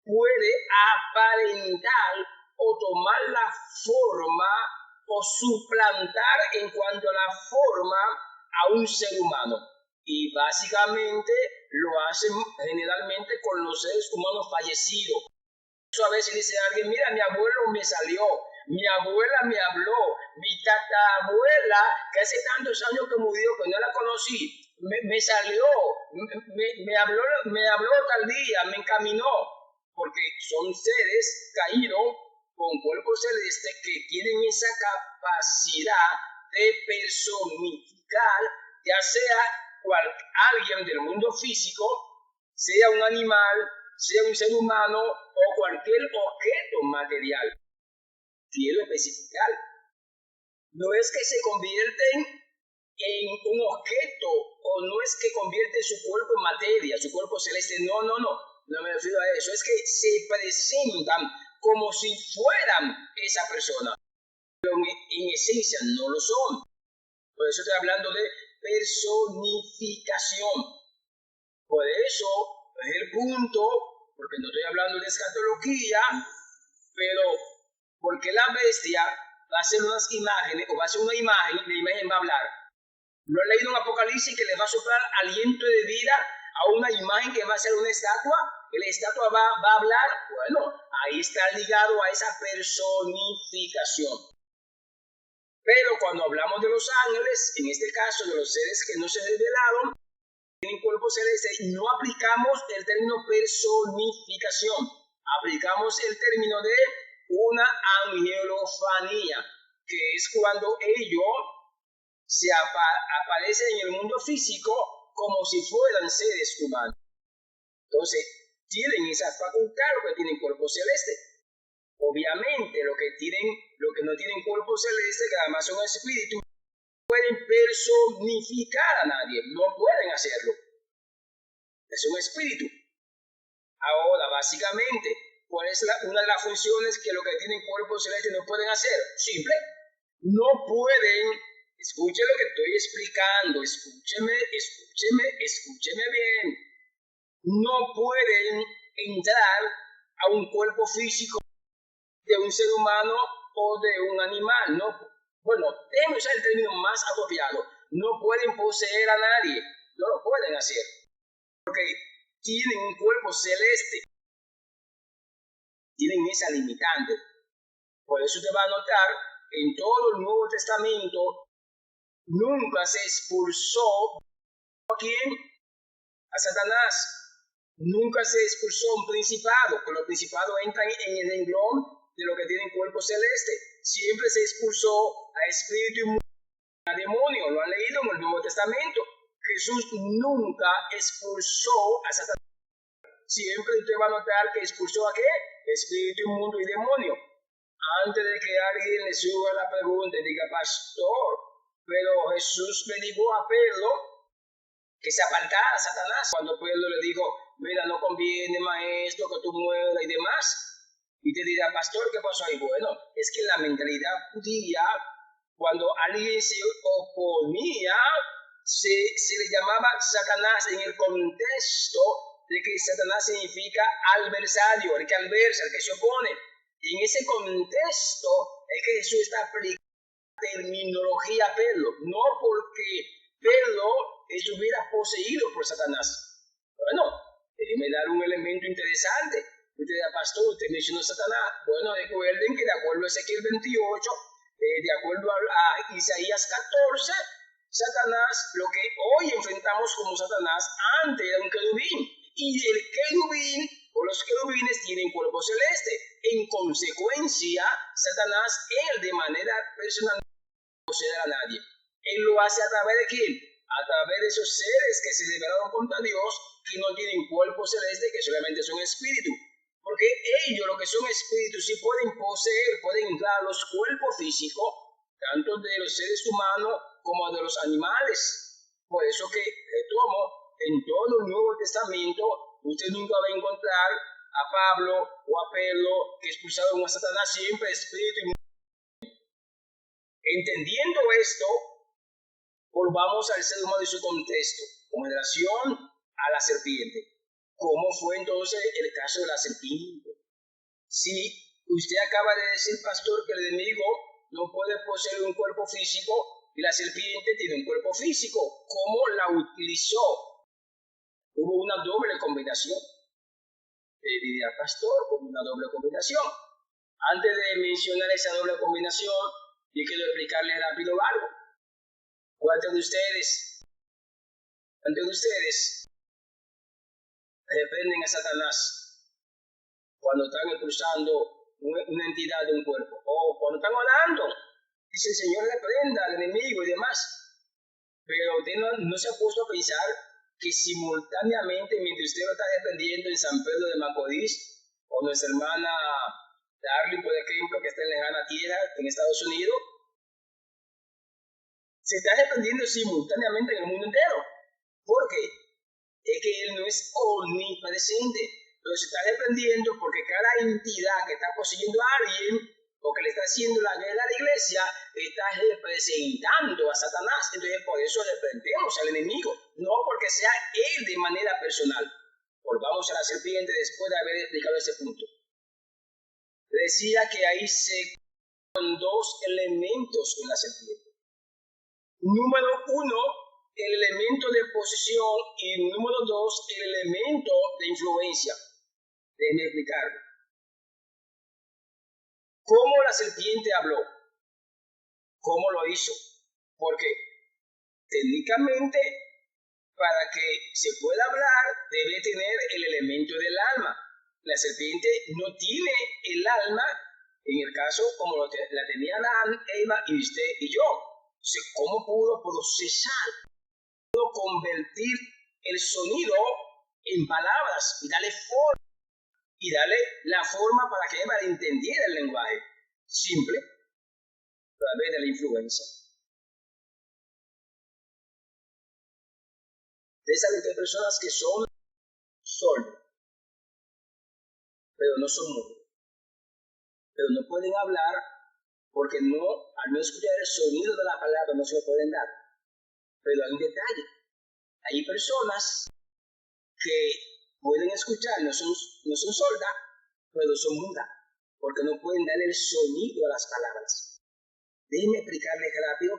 puede aparentar o tomar la forma o suplantar en cuanto a la forma a un ser humano. Y básicamente lo hacen generalmente con los seres humanos fallecidos. Eso a veces dice alguien, mira, mi abuelo me salió, mi abuela me habló, mi tatarabuela, que hace tantos años que murió, que no la conocí, me salió, me habló tal día, me encaminó, porque son seres caídos con cuerpo celeste que tienen esa capacidad de personificar, ya sea alguien del mundo físico, sea un animal, sea un ser humano o cualquier objeto material. Quiero especificar. No es que se convierten en un objeto o no es que convierten su cuerpo en materia, su cuerpo celeste. No me refiero a eso. Es que se presentan como si fueran esa persona, pero en esencia no lo son. Por eso estoy hablando de personificación. Por eso es el punto, porque no estoy hablando de escatología, pero porque la bestia va a hacer unas imágenes, o va a hacer una imagen, y la imagen va a hablar. ¿No he leído en Apocalipsis que le va a soplar aliento de vida a una imagen que va a ser una estatua? ¿Que la estatua va a hablar? Bueno, ahí está ligado a esa personificación. Pero cuando hablamos de los ángeles, en este caso de los seres que no se revelaron, tienen cuerpo celeste, no aplicamos el término personificación, aplicamos el término de una angelofanía, que es cuando ellos se aparecen en el mundo físico como si fueran seres humanos. Entonces, tienen esa facultad los que tienen cuerpo celeste. Obviamente, los que no tienen cuerpo celeste, que además son espíritus, pueden personificar a nadie, no pueden hacerlo. Es un espíritu. Ahora, básicamente, ¿cuál es una de las funciones que los que tienen cuerpo celeste no pueden hacer? Simple. No pueden, escuche lo que estoy explicando, escúcheme bien. No pueden entrar a un cuerpo físico de un ser humano o de un animal, ¿no? Bueno, déjeme usar el término más apropiado. No pueden poseer a nadie, no lo pueden hacer, porque tienen un cuerpo celeste, tienen esa limitante. Por eso usted va a notar, en todo el Nuevo Testamento, nunca se expulsó a quién, a Satanás. Nunca se expulsó un principado, porque los principados entran en el renglón de lo que tienen cuerpo celeste. Siempre se expulsó a espíritu inmundo, a demonio. Lo han leído en el Nuevo Testamento. Jesús nunca expulsó a Satanás. Siempre usted va a notar que expulsó a qué? Espíritu inmundo y demonio. Antes de que alguien le suba la pregunta y diga, pastor, pero Jesús le dijo a Pedro que se apartara a Satanás. Cuando Pedro le dijo, mira, no conviene, maestro, que tú mueras y demás. Y te dirá, pastor, ¿qué pasó ahí? Bueno, es que la mentalidad judía, cuando alguien se oponía, se le llamaba Satanás en el contexto de que Satanás significa adversario, el que adversa, el que se opone. Y en ese contexto es que Jesús está aplicando terminología a Pedro, no porque Pedro estuviera poseído por Satanás. Bueno, déjeme dar un elemento interesante. Usted dirá, pastor, usted mencionó Satanás. Bueno, recuerden que de acuerdo a Ezequiel 28, de acuerdo a Isaías 14, Satanás, lo que hoy enfrentamos como Satanás, antes era un querubín. Y el querubín o los querubines tienen cuerpo celeste. En consecuencia, Satanás, él de manera personal no posee a nadie. Él lo hace a través de quién? A través de esos seres que se rebelaron contra Dios, que no tienen cuerpo celeste, que solamente son espíritus. Porque ellos, lo que son espíritus, sí pueden poseer, pueden entrar a los cuerpos físicos, tanto de los seres humanos como de los animales. Por eso que, retomo, en todo el Nuevo Testamento, usted nunca va a encontrar a Pablo o a Pedro que expulsaron a Satanás, siempre espíritu. Entendiendo esto, volvamos al ser humano y su contexto, con relación a la serpiente. ¿Cómo fue entonces el caso de la serpiente? Si usted acaba de decir, pastor, que el enemigo no puede poseer un cuerpo físico y la serpiente tiene un cuerpo físico, ¿cómo la utilizó? Hubo una doble combinación. Diría, pastor, como una doble combinación. Antes de mencionar esa doble combinación, yo quiero explicarle rápido algo. ¿Cuántos de ustedes reprenden a Satanás cuando están expulsando una entidad de un cuerpo? O cuando están orando, dice el Señor reprenda al enemigo y demás. Pero usted no se ha puesto a pensar que simultáneamente, mientras usted lo está reprendiendo en San Pedro de Macorís, o nuestra hermana Darling, por ejemplo, que está en lejana tierra, en Estados Unidos, se está reprendiendo simultáneamente en el mundo entero. ¿Por qué? Es que Él no es omnipresente, pero se está reprendiendo porque cada entidad que está poseyendo a alguien o que le está haciendo la guerra a la iglesia está representando a Satanás. Entonces, por eso reprendemos al enemigo, no porque sea él de manera personal. Volvamos a la serpiente después de haber explicado ese punto. Decía que ahí se con dos elementos en la serpiente. Número uno, el elemento de posesión, y número dos, el elemento de influencia. Déjenme explicarlo. ¿Cómo la serpiente habló? ¿Cómo lo hizo? Porque técnicamente, para que se pueda hablar, debe tener el elemento del alma. La serpiente no tiene el alma, en el caso como la tenía Adán, Eva y usted y yo. ¿Cómo pudo procesar? Pudo convertir el sonido en palabras y darle forma. Y darle la forma para que Eva entendiera el lenguaje. Simple, a través de la influencia. Ustedes saben que hay personas que son sordos, pero no son mudos. Pero no pueden hablar porque al no escuchar el sonido de la palabra no se lo pueden dar. Pero hay un detalle. Hay personas que pueden escuchar, no son sordas, pero son mudas, porque no pueden dar el sonido a las palabras. Déjenme explicarles rápido.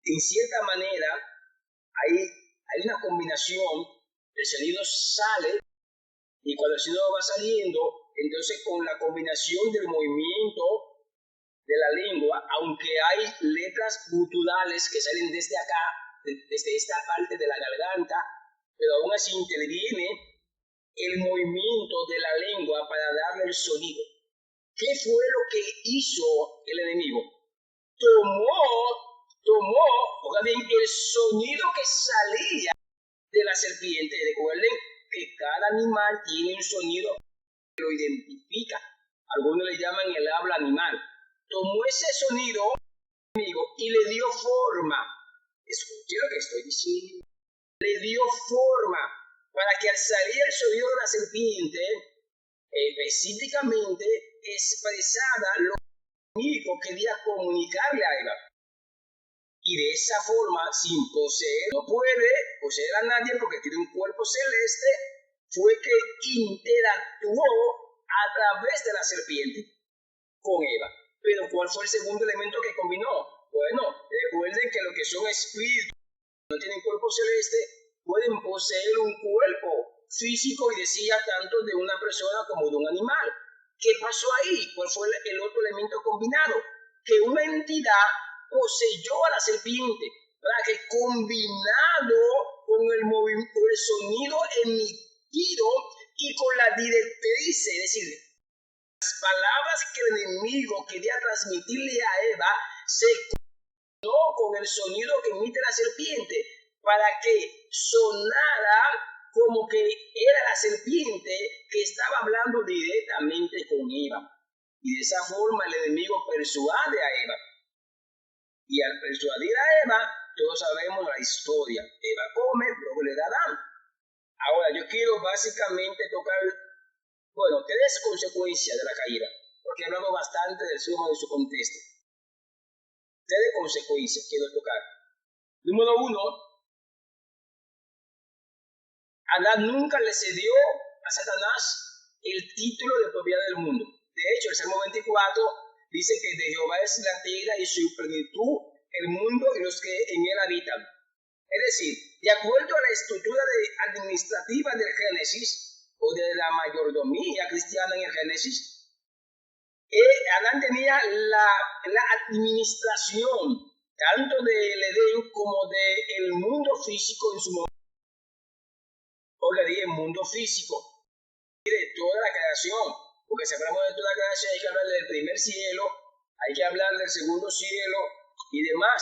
En cierta manera, hay una combinación, el sonido sale, y cuando el sonido va saliendo, entonces con la combinación del movimiento de la lengua, aunque hay letras guturales que salen desde acá, desde esta parte de la garganta, pero aún así interviene el movimiento de la lengua para darle el sonido. ¿Qué fue lo que hizo el enemigo? Tomó, oigan bien, el sonido que salía de la serpiente. Recuerden que cada animal tiene un sonido que lo identifica. Algunos le llaman el habla animal. Tomó ese sonido y le dio forma. Escuchen lo que estoy diciendo. Le dio forma para que al salir el sonido de la serpiente, específicamente expresara lo que el enemigo quería comunicarle a Eva. Y de esa forma, sin poseer, no puede poseer a nadie porque tiene un cuerpo celeste, fue que interactuó a través de la serpiente con Eva. Pero ¿cuál fue el segundo elemento que combinó? Bueno, recuerden que lo que son espíritus, no tienen cuerpo celeste, pueden poseer un cuerpo físico, y decía tanto de una persona como de un animal. ¿Qué pasó ahí? ¿Cuál fue el otro elemento combinado? Que una entidad poseyó a la serpiente, para que combinado con el sonido emitido y con la directriz, es decir, las palabras que el enemigo quería transmitirle a Eva, se combinó con el sonido que emite la serpiente, para que sonara como que era la serpiente que estaba hablando directamente con Eva. Y de esa forma el enemigo persuade a Eva. Y al persuadir a Eva, todos sabemos la historia. Eva come, luego le da a Adán. Ahora yo quiero básicamente tocar, tres consecuencias de la caída, porque hablamos bastante del ser humano y su contexto. Tres consecuencias quiero tocar. Número 1, Adán nunca le cedió a Satanás el título de propiedad del mundo. De hecho, el Salmo 24 dice que de Jehová es la tierra y su plenitud, el mundo y los que en él habitan. Es decir, de acuerdo a la estructura administrativa del Génesis, o de la mayordomía cristiana en el Génesis, Adán tenía la administración tanto del Edén como del mundo físico en su momento. El mundo físico, de toda la creación, porque si hablamos de toda la creación hay que hablar del primer cielo, hay que hablar del segundo cielo y demás.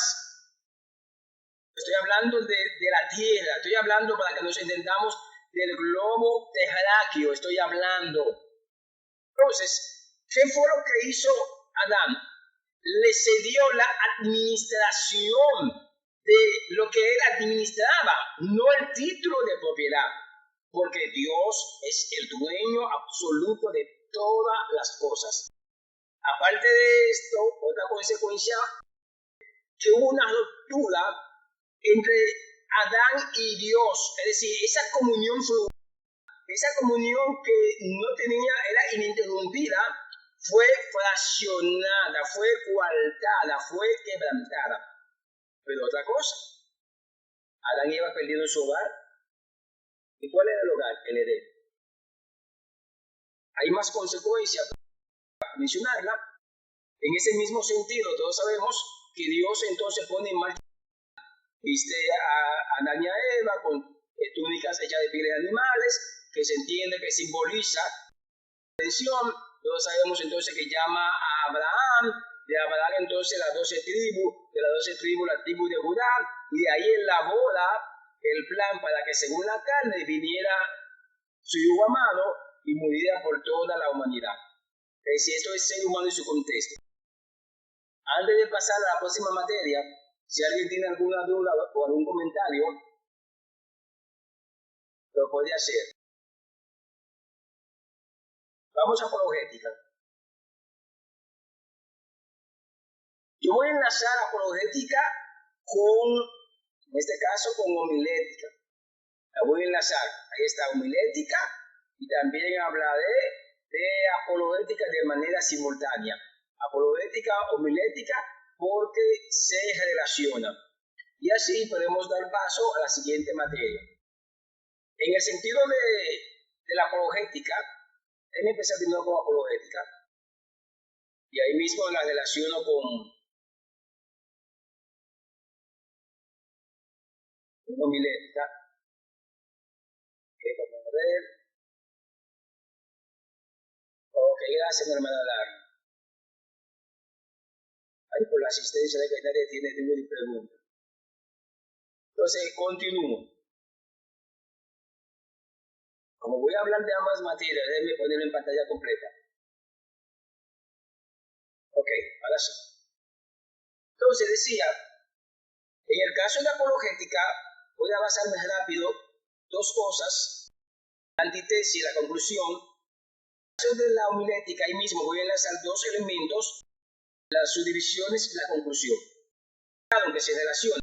Estoy hablando de la tierra, estoy hablando, para que nos entendamos, del globo terráqueo, estoy hablando. Entonces, ¿qué fue lo que hizo Adán? Le cedió la administración de lo que él administraba, no el título de propiedad, porque Dios es el dueño absoluto de todas las cosas. Aparte de esto, otra consecuencia, que hubo una ruptura entre Adán y Dios, es decir, esa comunión que no tenía, era ininterrumpida, fue fraccionada, fue coartada, fue quebrantada. Pero otra cosa, Adán iba perdiendo su hogar. ¿Y cuál era el hogar? El Edén. Hay más consecuencias para mencionarla. En ese mismo sentido, todos sabemos que Dios entonces pone en marcha, viste a Adán y a Eva con túnicas hechas de pieles de animales, que se entiende que simboliza la redención. Todos sabemos entonces que llama a Abraham, de Abraham entonces las 12 tribus, de las 12 tribus la tribu de Judá, y de ahí elabora el plan para que según la carne viniera su hijo amado y muriera por toda la humanidad. Es decir, esto es ser humano y su contexto. Antes de pasar a la próxima materia, si alguien tiene alguna duda o algún comentario, lo puede hacer. Vamos a apologética. Yo voy a enlazar apologética con, en este caso, con homilética. La voy a enlazar. Ahí está homilética y también habla de apologética de manera simultánea. Apologética, homilética, porque se relacionan. Y así podemos dar paso a la siguiente materia. En el sentido de la apologética, déjenme empezar primero con apologética. Y ahí mismo la relaciono con homilética. Vamos a ver. Ok, gracias, mi hermana Lara. Ahí por la asistencia de que nadie tiene ninguna pregunta. Entonces, continúo. Como voy a hablar de ambas materias, déjenme ponerlo en pantalla completa. Ok, ahora sí. Entonces decía, en el caso de la apologética, voy a basarme rápido dos cosas, la antítesis y la conclusión. En el caso de la homilética, ahí mismo voy a enlazar dos elementos, las subdivisiones y la conclusión. Aunque se relacionan.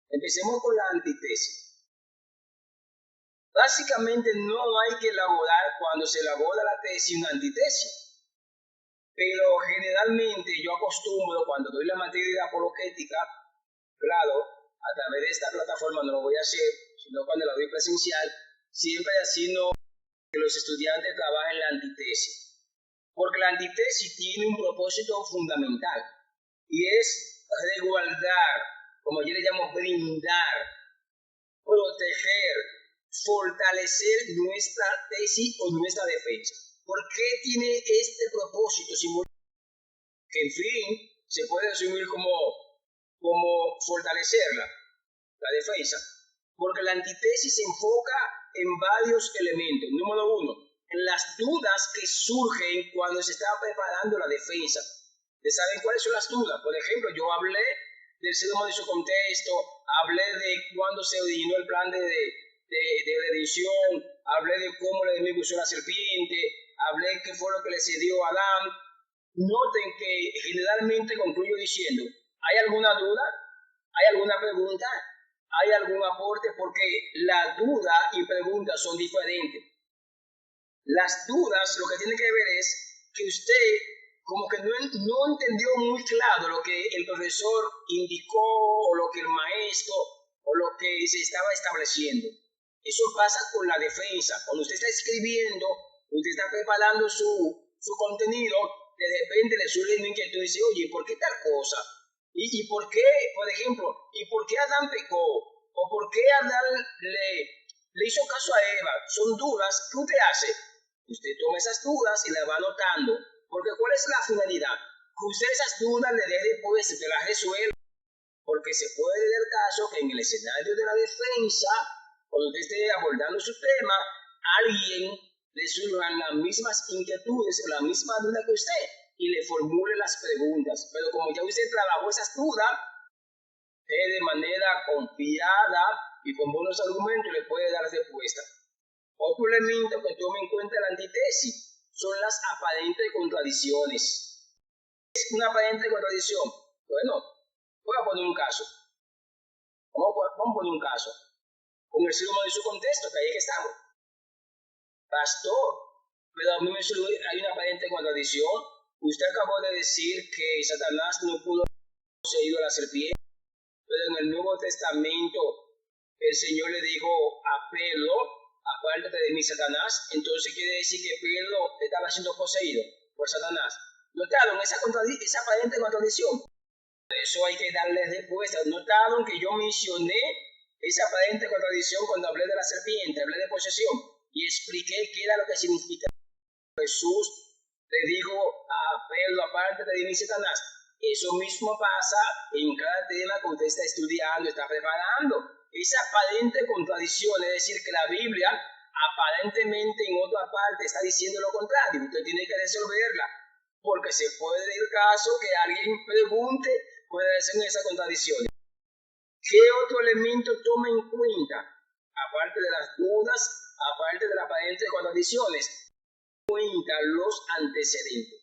Empecemos con la antítesis. Básicamente no hay que elaborar cuando se elabora la tesis una antítesis, pero generalmente yo acostumbro cuando doy la materia de apologética, claro, a través de esta plataforma no lo voy a hacer, sino cuando la doy presencial, siempre haciendo que los estudiantes trabajen la antítesis, porque la antítesis tiene un propósito fundamental y es resguardar, como yo le llamo brindar, proteger, fortalecer nuestra tesis o nuestra defensa. ¿Por qué tiene este propósito simbólico? Que en fin, se puede resumir como fortalecerla, la defensa. Porque la antítesis se enfoca en varios elementos. Número uno, en las dudas que surgen cuando se está preparando la defensa. ¿Ustedes saben cuáles son las dudas? Por ejemplo, yo hablé del ser humano y su contexto, hablé de cuándo se originó el plan de redención, hablé de cómo el enemigo usó la serpiente, hablé qué fue lo que le cedió a Adán. Noten que generalmente concluyo diciendo, ¿hay alguna duda? ¿Hay alguna pregunta? ¿Hay algún aporte? Porque la duda y pregunta son diferentes. Las dudas lo que tiene que ver es que usted como que no entendió muy claro lo que el profesor indicó o lo que el maestro o lo que se estaba estableciendo. Eso pasa con la defensa. Cuando usted está escribiendo, usted está preparando su contenido, de repente le surge una inquietud y dice, oye, ¿por qué tal cosa? ¿Y por qué, por ejemplo, y por qué Adán pecó? ¿O por qué Adán le hizo caso a Eva? Son dudas. ¿Qué usted hace? Usted toma esas dudas y las va anotando. Porque ¿cuál es la finalidad? Que usted esas dudas le dé después, que las resuelva. Porque se puede dar el caso que en el escenario de la defensa, cuando usted esté abordando su tema, alguien le surjan las mismas inquietudes o la misma duda que usted y le formule las preguntas. Pero como ya usted trabajó esas dudas, de manera confiada y con buenos argumentos le puede dar respuesta. Otro elemento que tome en cuenta la antítesis son las aparentes contradicciones. ¿Qué es una aparente contradicción? Bueno, voy a poner un caso. Vamos a poner un caso. Con el ser humano y su contexto, que ahí es que estamos. Pastor, pero a mí me surge, hay una aparente contradicción. Usted acabó de decir que Satanás no pudo haber poseído a la serpiente, pero en el Nuevo Testamento el Señor le dijo a Pedro, apártate de mí, Satanás. Entonces quiere decir que Pedro estaba siendo poseído por Satanás. ¿Notaron esa aparente contradicción? Por eso hay que darle respuesta. ¿Notaron que yo mencioné esa aparente contradicción cuando hablé de la serpiente, hablé de posesión y expliqué qué era lo que significa? Jesús le dijo a Pedro, apártate de mí, Satanás. Eso mismo pasa en cada tema que usted está estudiando, está preparando. Esa aparente contradicción, es decir, que la Biblia aparentemente en otra parte está diciendo lo contrario. Usted tiene que resolverla, porque se puede dar el caso que alguien pregunte cuáles son esas contradicciones. ¿Qué otro elemento toma en cuenta? Aparte de las dudas, aparte de las aparentes contradicciones, cuenta los antecedentes.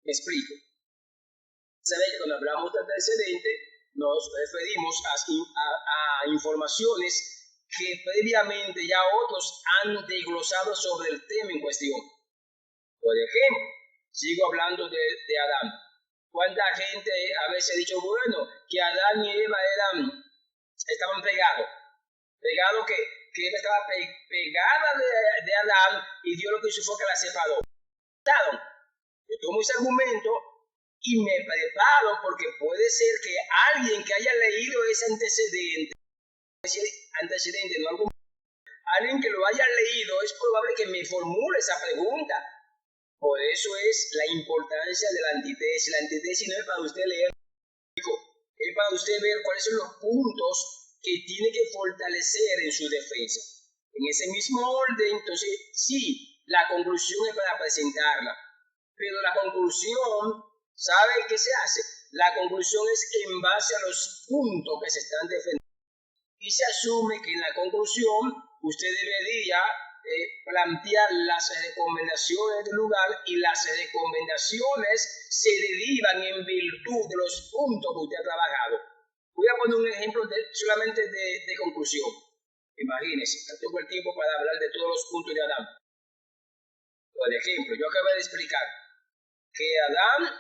Me explico. Sabe que cuando hablamos de antecedentes, nos referimos a informaciones que previamente ya otros han desglosado sobre el tema en cuestión. Por ejemplo, sigo hablando de Adán. ¿Cuánta gente a veces ha dicho, bueno, que Adán y Eva estaban pegados? Pegado que Eva estaba pegada de Adán y Dios lo que hizo fue que la separó. Yo tomo ese argumento y me preparo porque puede ser que alguien que haya leído ese antecedente, no algún, alguien que lo haya leído, es probable que me formule esa pregunta. Por eso es la importancia de la antítesis. La antítesis no es para usted leer, es para usted ver cuáles son los puntos que tiene que fortalecer en su defensa. En ese mismo orden, entonces, sí, la conclusión es para presentarla. Pero la conclusión, ¿sabe qué se hace? La conclusión es en base a los puntos que se están defendiendo. Y se asume que en la conclusión usted debería plantear las recomendaciones del lugar y las recomendaciones se derivan en virtud de los puntos que usted ha trabajado. Voy a poner un ejemplo solamente de conclusión. Imagínense, no tengo el tiempo para hablar de todos los puntos de Adán. Por ejemplo, yo acabo de explicar que Adán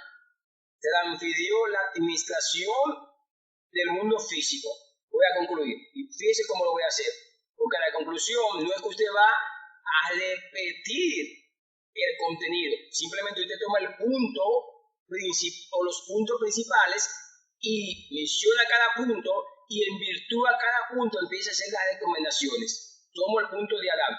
transfirió la administración del mundo físico. Voy a concluir. Y fíjese cómo lo voy a hacer. Porque la conclusión no es que usted va a repetir el contenido. Simplemente usted toma el punto o los puntos principales y menciona cada punto y en virtud a cada punto empieza a hacer las recomendaciones. Tomo el punto de Adán.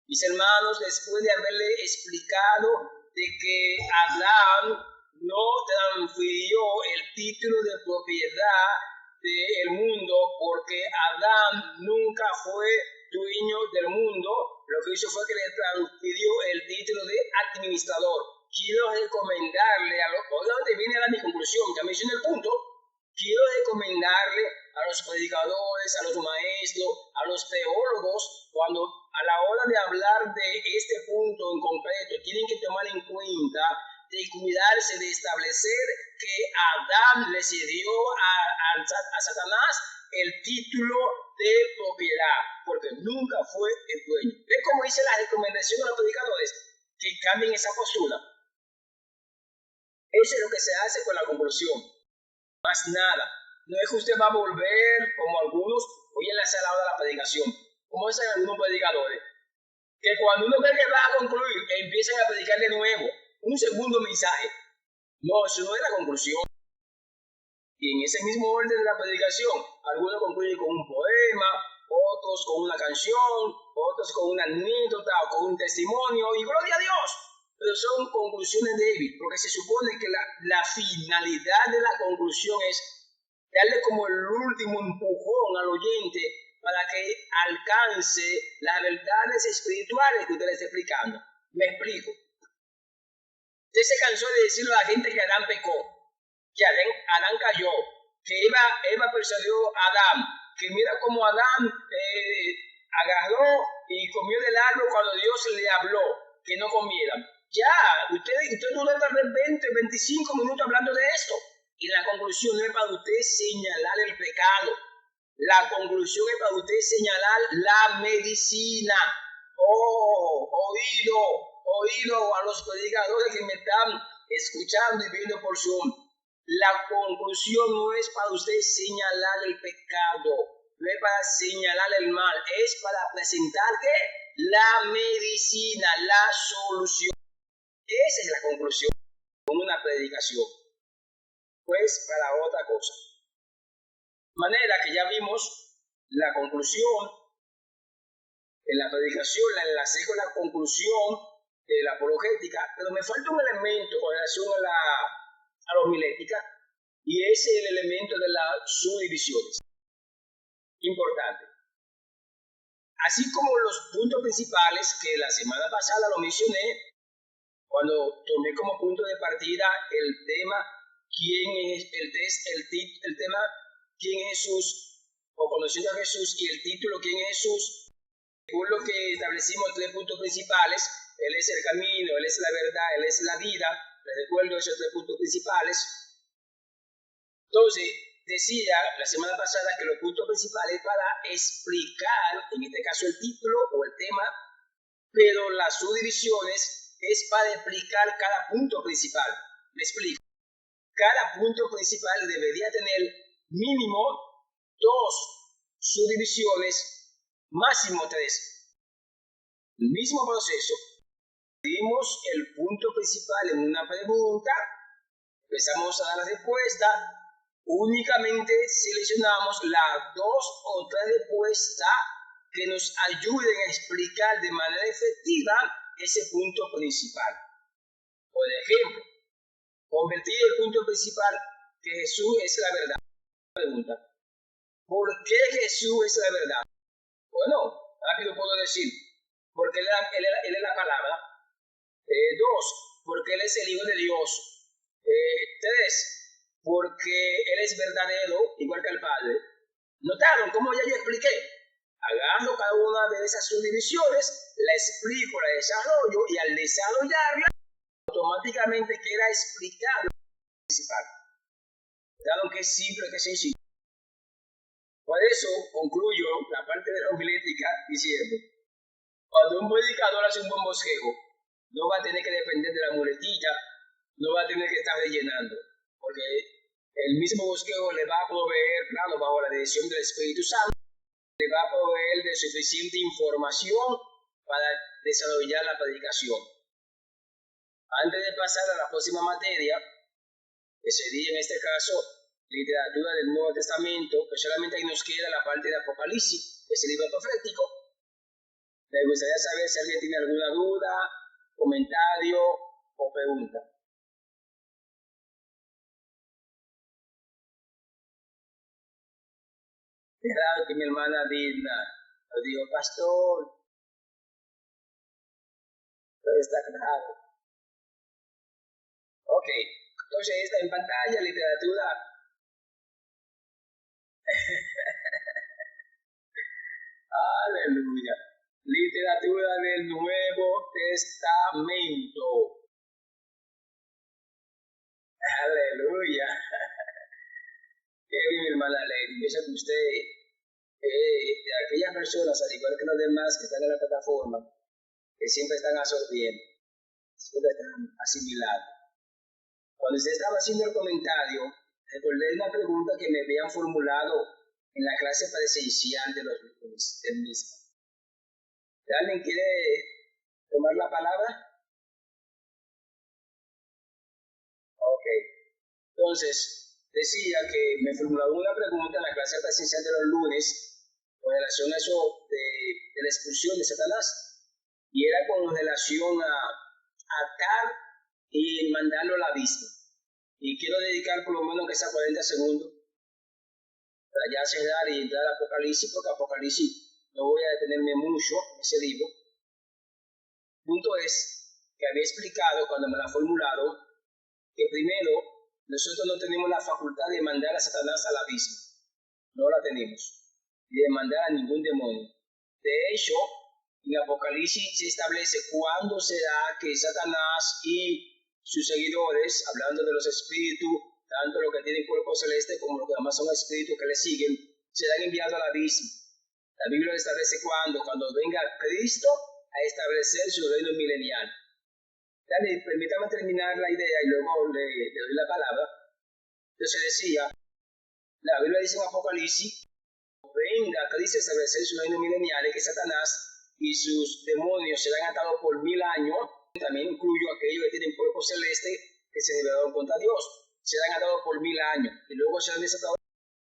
Mis hermanos, después de haberle explicado de que Adán no transfirió el título de propiedad del mundo porque Adán nunca fue dueño del mundo, lo que hizo fue que le transfirió el título de administrador. Quiero recomendarle oiga donde viene mi conclusión, ya mencioné el punto. Quiero recomendarle a los predicadores, a los maestros, a los teólogos, cuando a la hora de hablar de este punto en concreto, tienen que tomar en cuenta de cuidarse de establecer que Adán le cedió a Satanás el título de propiedad, porque nunca fue el dueño. ¿Ve cómo dice la recomendación a los predicadores? Que cambien esa postura. Eso es lo que se hace con la conclusión. Más nada. No es que usted va a volver como algunos hoy en la sala de la predicación, como dicen algunos predicadores, que cuando uno ve que va a concluir, empiezan a predicar de nuevo un segundo mensaje. No, eso no es la conclusión. Y en ese mismo orden de la predicación, algunos concluyen con un poema, otros con una canción, otros con una anécdota o con un testimonio, y gloria a Dios. Pero son conclusiones débiles, porque se supone que la finalidad de la conclusión es darle como el último empujón al oyente para que alcance las verdades espirituales que usted le está explicando. Me explico. Usted se cansó de decirle a la gente que Adán pecó, que Adán cayó, que Eva persuadió a Adán, que mira cómo Adán agarró y comió del árbol cuando Dios le habló que no comieran. Ya, usted duró tal vez 20, 25 minutos hablando de esto. Y la conclusión no es para usted señalar el pecado. La conclusión es para usted señalar la medicina. Oído a los predicadores que me están escuchando y viendo por Zoom. La conclusión no es para usted señalar el pecado, no es para señalar el mal, es para presentar la medicina, la solución. Esa es la conclusión con una predicación. Pues para otra cosa. De manera que ya vimos la conclusión en la predicación, la enlacé con la conclusión de la apologética, pero me falta un elemento con relación a la homilética, y ese es el elemento de las subdivisiones. Importante. Así como los puntos principales que la semana pasada lo mencioné, cuando tomé como punto de partida el tema ¿quién es el tema quién es Jesús? O conociendo a Jesús y el título ¿quién es Jesús? Según lo que establecimos 3 puntos principales, Él es el camino, Él es la verdad, Él es la vida. Les recuerdo esos 3 puntos principales. Entonces, decía la semana pasada que los puntos principales para explicar, en este caso el título o el tema, pero las subdivisiones es para explicar cada punto principal. Me explico. Cada punto principal debería tener mínimo 2 subdivisiones, máximo 3. El mismo proceso. Dimos el punto principal en una pregunta, empezamos a dar la respuesta, únicamente seleccionamos las 2 o 3 respuestas que nos ayuden a explicar de manera efectiva ese punto principal. Por ejemplo, convertir el punto principal que Jesús es la verdad. Pregunta, ¿por qué Jesús es la verdad? Bueno, rápido puedo decir, porque él es la palabra. 2, porque Él es el Hijo de Dios. 3, porque Él es verdadero, igual que el Padre. ¿Notaron cómo ya yo expliqué? Agarro cada una de esas subdivisiones, la explico, la desarrollo, y al desarrollarla, automáticamente queda explicado el principal. Dado que es simple, que es sencillo. Por eso concluyo la parte de la homilética diciendo, cuando un predicador hace un buen bosquejo, no va a tener que depender de la muletilla, no va a tener que estar rellenando, porque el mismo bosquejo le va a proveer, claro, bajo la dirección del Espíritu Santo, le va a proveer de suficiente información para desarrollar la predicación. Antes de pasar a la próxima materia, que sería en este caso literatura del Nuevo Testamento, que solamente ahí nos queda la parte de Apocalipsis, que es el libro profético. Me gustaría saber si alguien tiene alguna duda, comentario o pregunta. Claro que mi hermana Dina nos dijo, pastor, todo está claro. Ok, entonces está en pantalla, literatura. Aleluya. Literatura del Nuevo Testamento. Aleluya. Qué bien, mi hermana Lady. Yo sé que usted, de aquellas personas, al igual que los demás que están en la plataforma, que siempre están absorbiendo, siempre están asimilados. Cuando usted estaba haciendo el comentario, recordé una pregunta que me habían formulado en la clase presencial del mismo. ¿Alguien quiere tomar la palabra? Ok. Entonces, decía que me formularon una pregunta en la clase presencial de los lunes con relación a eso de la expulsión de Satanás. Y era con relación a atar y mandarlo al abismo. Y quiero dedicar por lo menos que sea 40 segundos para ya cerrar y entrar a Apocalipsis, porque Apocalipsis no voy a detenerme mucho en ese libro. Punto es que había explicado cuando me la formularon que primero nosotros no tenemos la facultad de mandar a Satanás al abismo, no la tenemos, ni de mandar a ningún demonio. De hecho, en Apocalipsis se establece cuándo será que Satanás y sus seguidores, hablando de los espíritus, tanto los que tienen cuerpo celeste como los que además son espíritus que le siguen, serán enviados al abismo. La Biblia establece cuando venga Cristo a establecer su reino milenial. Dale, permítame terminar la idea y luego le doy la palabra. Entonces decía, la Biblia dice en Apocalipsis, venga Cristo a establecer su reino milenial, y que Satanás y sus demonios serán atados por 1000 años. También incluyo aquellos que tienen cuerpo celeste que se rebelaron contra Dios. Serán atados por 1000 años y luego serán desatados.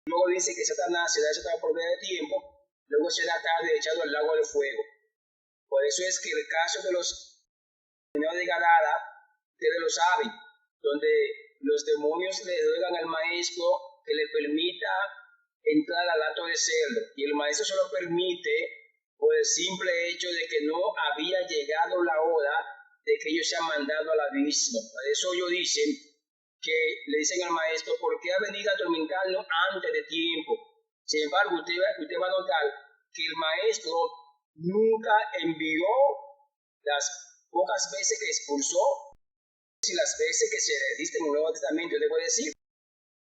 Luego dice que Satanás será desatado por breve tiempo, luego será atado y echado al lago de fuego. Por eso es que el caso de los de Gadara, ustedes lo saben, donde los demonios le ruegan al maestro que le permita entrar al hato de cerdo, y el maestro se lo permite por el simple hecho de que no había llegado la hora de que ellos sean mandados al abismo. Por eso ellos dicen que le dicen al maestro, ¿por qué ha venido a atormentarnos antes de tiempo? Sin embargo, usted va a notar que el maestro nunca envió las pocas veces que expulsó, y las veces que se registran en el Nuevo Testamento, debo decir,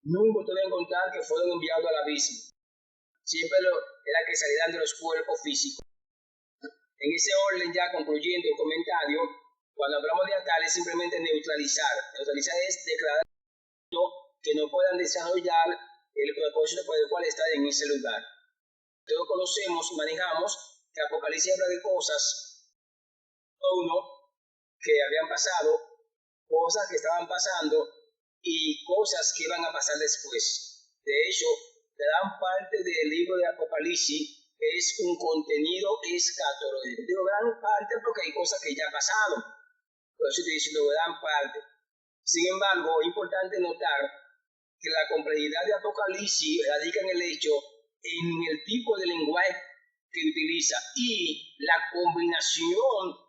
nunca te vas a encontrar que fueron enviados al abismo. Siempre era que salieran de los cuerpos físicos. En ese orden, ya concluyendo el comentario, cuando hablamos de atar es simplemente neutralizar. Neutralizar es declarar que no puedan desarrollar el propósito por el cual están en ese lugar. Todos conocemos y manejamos que Apocalipsis habla de cosas, que habían pasado, cosas que estaban pasando y cosas que iban a pasar después. De hecho, gran parte del libro de Apocalipsis es un contenido escatológico. Digo gran parte porque hay cosas que ya han pasado. Por eso estoy diciendo gran parte. Sin embargo, es importante notar que la complejidad de Apocalipsis radica en el hecho, en el tipo de lenguaje que utiliza y la combinación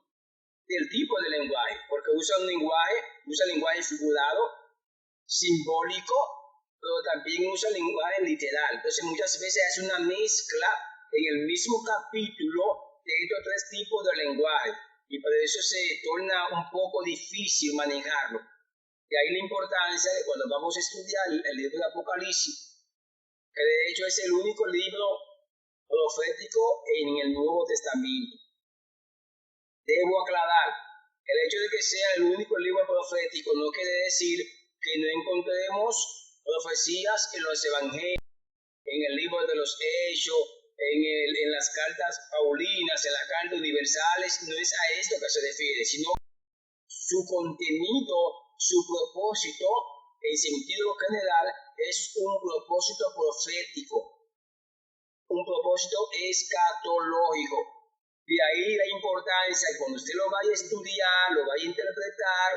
del tipo de lenguaje, porque usa lenguaje figurado, simbólico, pero también usa lenguaje literal. Entonces muchas veces hace una mezcla en el mismo capítulo de estos tres tipos de lenguaje y por eso se torna un poco difícil manejarlo. De ahí la importancia de cuando vamos a estudiar el libro de Apocalipsis, que de hecho es el único libro profético en el Nuevo Testamento. Debo aclarar, el hecho de que sea el único libro profético no quiere decir que no encontremos profecías en los evangelios, en el libro de los Hechos, en las cartas paulinas, en las cartas universales. No es a esto que se refiere, sino su contenido, su propósito, en sentido general, es un propósito profético, un propósito escatológico. De ahí la importancia que cuando usted lo vaya a estudiar, lo vaya a interpretar,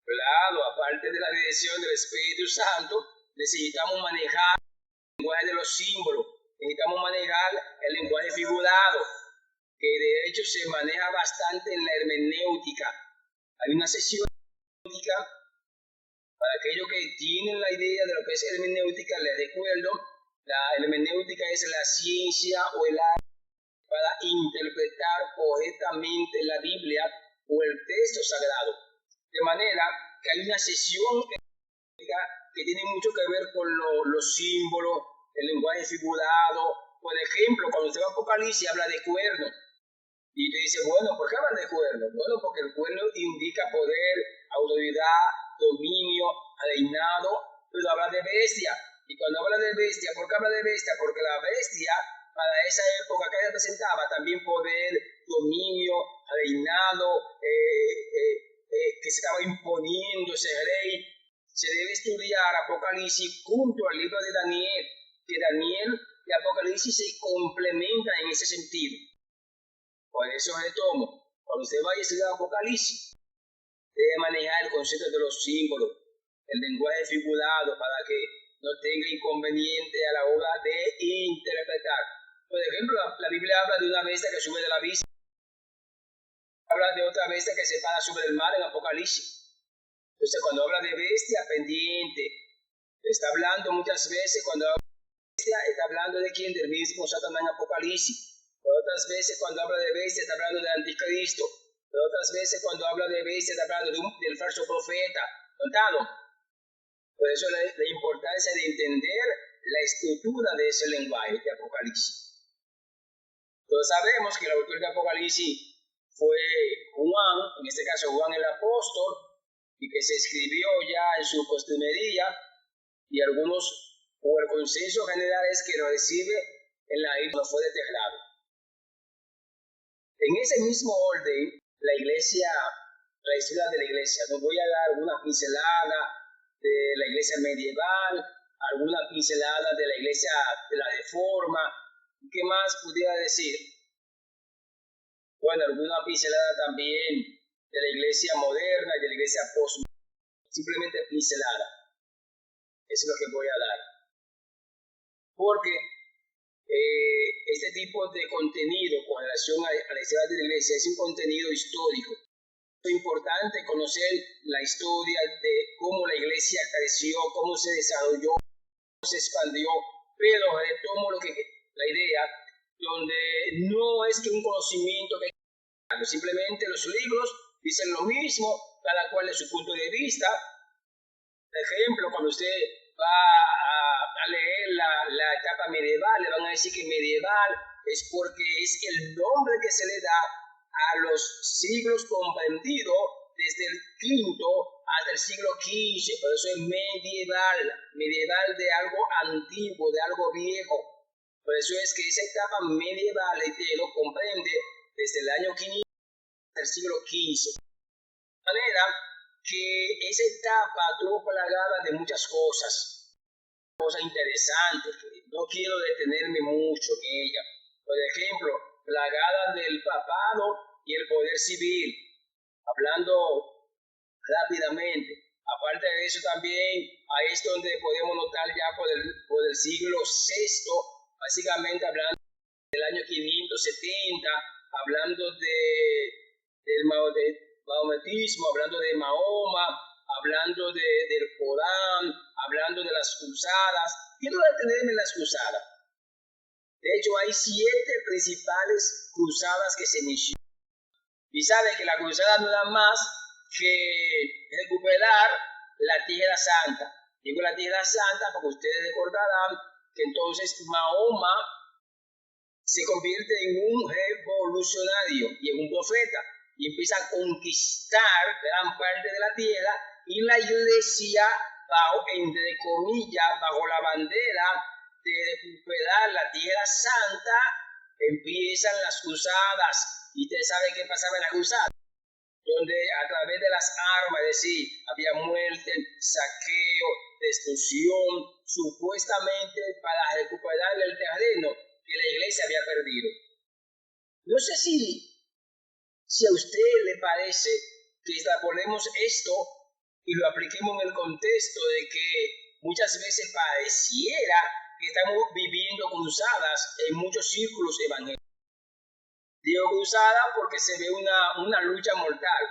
claro, aparte de la dirección del Espíritu Santo, necesitamos manejar el lenguaje de los símbolos, necesitamos manejar el lenguaje figurado, que de hecho se maneja bastante en la hermenéutica. Hay una sesión hermenéutica, para aquellos que tienen la idea de lo que es hermenéutica, les recuerdo, la hermenéutica es la ciencia o el arte para interpretar correctamente la Biblia o el texto sagrado. De manera que hay una sesión que tiene mucho que ver con los símbolos, el lenguaje figurado. Por ejemplo, cuando usted va a Apocalipsis habla de cuerno. Y te dice, bueno, ¿por qué hablan de cuerno? Bueno, porque el cuerno indica poder, autoridad, dominio, reinado, pero habla de bestia. Y cuando habla de bestia, ¿por qué habla de bestia? Porque la bestia, para esa época que representaba también poder, dominio, reinado, que se estaba imponiendo ese rey. Se debe estudiar Apocalipsis junto al libro de Daniel, que Daniel y Apocalipsis se complementan en ese sentido. Por eso retomo, cuando usted vaya a estudiar Apocalipsis, debe manejar el concepto de los símbolos, el lenguaje figurado, para que no tenga inconveniente a la hora de interpretar. Por ejemplo, la Biblia habla de una bestia que sube del abismo, habla de otra bestia que se para sobre el mar en Apocalipsis. Entonces, cuando habla de bestia, pendiente, está hablando muchas veces, cuando habla de bestia, está hablando de quién, del mismo Satanás en Apocalipsis. Otras veces cuando habla de bestia está hablando del anticristo. Otras veces cuando habla de bestia está hablando del falso profeta. ¿Notado? Por eso la importancia de entender la estructura de ese lenguaje de Apocalipsis. Todos sabemos que el autor de Apocalipsis fue Juan, en este caso Juan el apóstol, y que se escribió ya en su postrimería, y algunos, o el consenso general es que lo recibe en la isla, fue desterrado. En ese mismo orden, la historia de la iglesia, nos voy a dar alguna pincelada de la iglesia medieval, alguna pincelada de la iglesia de la Reforma. ¿Qué más pudiera decir? Bueno, alguna pincelada también de la iglesia moderna y de la iglesia postmoderna. Simplemente pincelada. Eso es lo que voy a dar. Porque este tipo de contenido con relación a la historia de la iglesia es un contenido histórico. Es importante conocer la historia de cómo la iglesia creció, cómo se desarrolló, cómo se expandió, pero retomo la idea, donde no es que un conocimiento que simplemente los libros dicen lo mismo, cada cual de su punto de vista. Por ejemplo, cuando usted va a leer la etapa medieval, le van a decir que medieval es porque es el nombre que se le da a los siglos comprendidos desde el quinto hasta el siglo XV, por eso es medieval, medieval de algo antiguo, de algo viejo. Por eso es que esa etapa medieval lo comprende desde el año 500 hasta el siglo XV. De manera que esa etapa tuvo plagada de muchas cosas interesantes, que no quiero detenerme mucho en ella. Por ejemplo, plagada del papado y el poder civil, hablando rápidamente. Aparte de eso también, ahí es donde podemos notar ya por el siglo VI, básicamente hablando del año 570, hablando del maometismo, hablando de Mahoma, hablando del Corán, hablando de las cruzadas. Quiero detenerme en las cruzadas. De hecho, hay 7 principales cruzadas que se iniciaron. Y sabe que la cruzada no era más que recuperar la Tierra Santa. Digo la Tierra Santa porque ustedes recordarán que entonces Mahoma se convierte en un revolucionario y en un profeta y empieza a conquistar gran parte de la tierra, y la iglesia, bajo, entre comillas, bajo la bandera de recuperar la Tierra Santa, empiezan las cruzadas. Y usted sabe qué pasaba en la cruzada, donde a través de las armas, es decir, había muerte, saqueo, destrucción, supuestamente para recuperar el terreno que la iglesia había perdido. No sé si a usted le parece que extrapolemos esto y lo apliquemos en el contexto de que muchas veces pareciera que estamos viviendo cruzadas en muchos círculos evangélicos. Digo cruzada porque se ve una lucha mortal,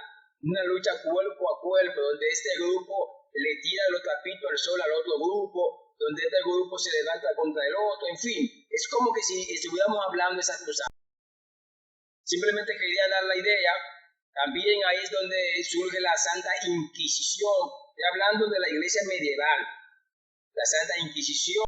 una lucha cuerpo a cuerpo, donde este grupo le tira los trapitos al sol al otro grupo, donde este grupo se levanta contra el otro, en fin, es como que si estuviéramos hablando de esas cruzadas. Simplemente quería dar la idea. También ahí es donde surge la Santa Inquisición. Estoy hablando de la iglesia medieval, la Santa Inquisición,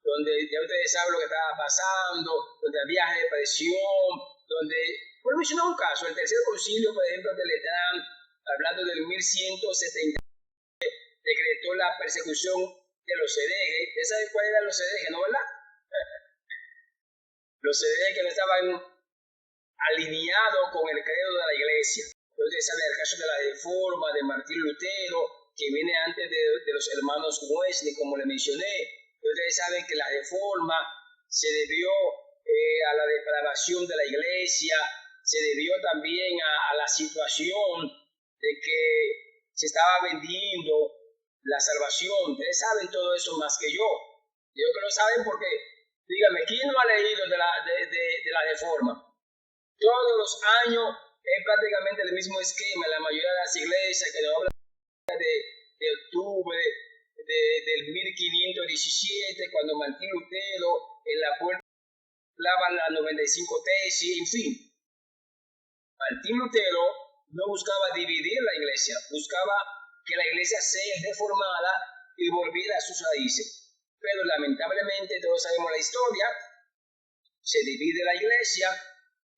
donde ya ustedes saben lo que estaba pasando, donde había represión, donde, por mencionar un caso, el tercer concilio, por ejemplo, de Letrán, hablando del 1170, decretó la persecución de los herejes. ¿Ustedes saben cuáles eran los herejes, no, verdad? Los herejes que no estaban alineados con el credo de la iglesia. Ustedes saben el caso de la Reforma de Martín Lutero, que viene antes de los hermanos Wesley, como le mencioné. Ustedes saben que la Reforma se debió a la depravación de la iglesia, se debió también a la situación de que se estaba vendiendo la salvación. Ustedes saben todo eso más que yo. Yo creo que lo saben porque, díganme, ¿quién no ha leído de la Reforma? Todos los años es prácticamente el mismo esquema, la mayoría de las iglesias que nos hablan de octubre del 1517, cuando Martín Lutero en la puerta clava las 95 tesis, en fin. Martín Lutero no buscaba dividir la iglesia, buscaba que la iglesia sea reformada y volviera a sus raíces. Pero lamentablemente, todos sabemos la historia, se divide la iglesia,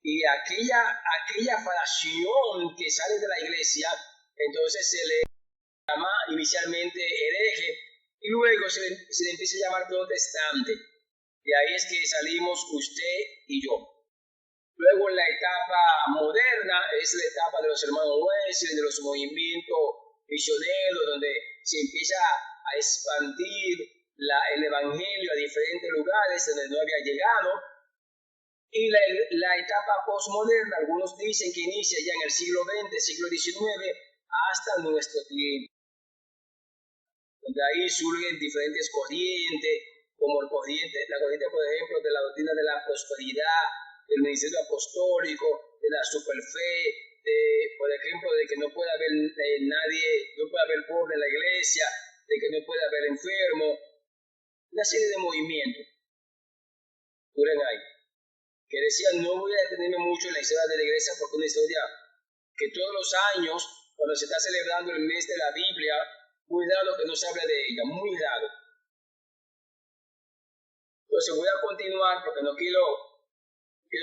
y aquella fracción que sale de la iglesia, entonces se le llama inicialmente hereje, y luego se le empieza a llamar protestante. De ahí es que salimos usted y yo. Luego la etapa moderna es la etapa de los hermanos Wesley, de los movimientos misioneros, donde se empieza a expandir el evangelio a diferentes lugares donde no había llegado. Y la etapa postmoderna, algunos dicen que inicia ya en el siglo XX, siglo XIX, hasta nuestro tiempo, donde ahí surgen diferentes corrientes, como la corriente, por ejemplo, de la doctrina de la prosperidad, del ministerio apostólico, de la superfe, por ejemplo, de que no puede haber nadie, no puede haber pobre en la iglesia, de que no puede haber enfermo, una serie de movimientos. Duren ahí. Que decían, no voy a detenerme mucho en la historia de la iglesia porque es una historia que todos los años, cuando se está celebrando el mes de la Biblia, muy raro que no se hable de ella, muy raro. Entonces voy a continuar porque no quiero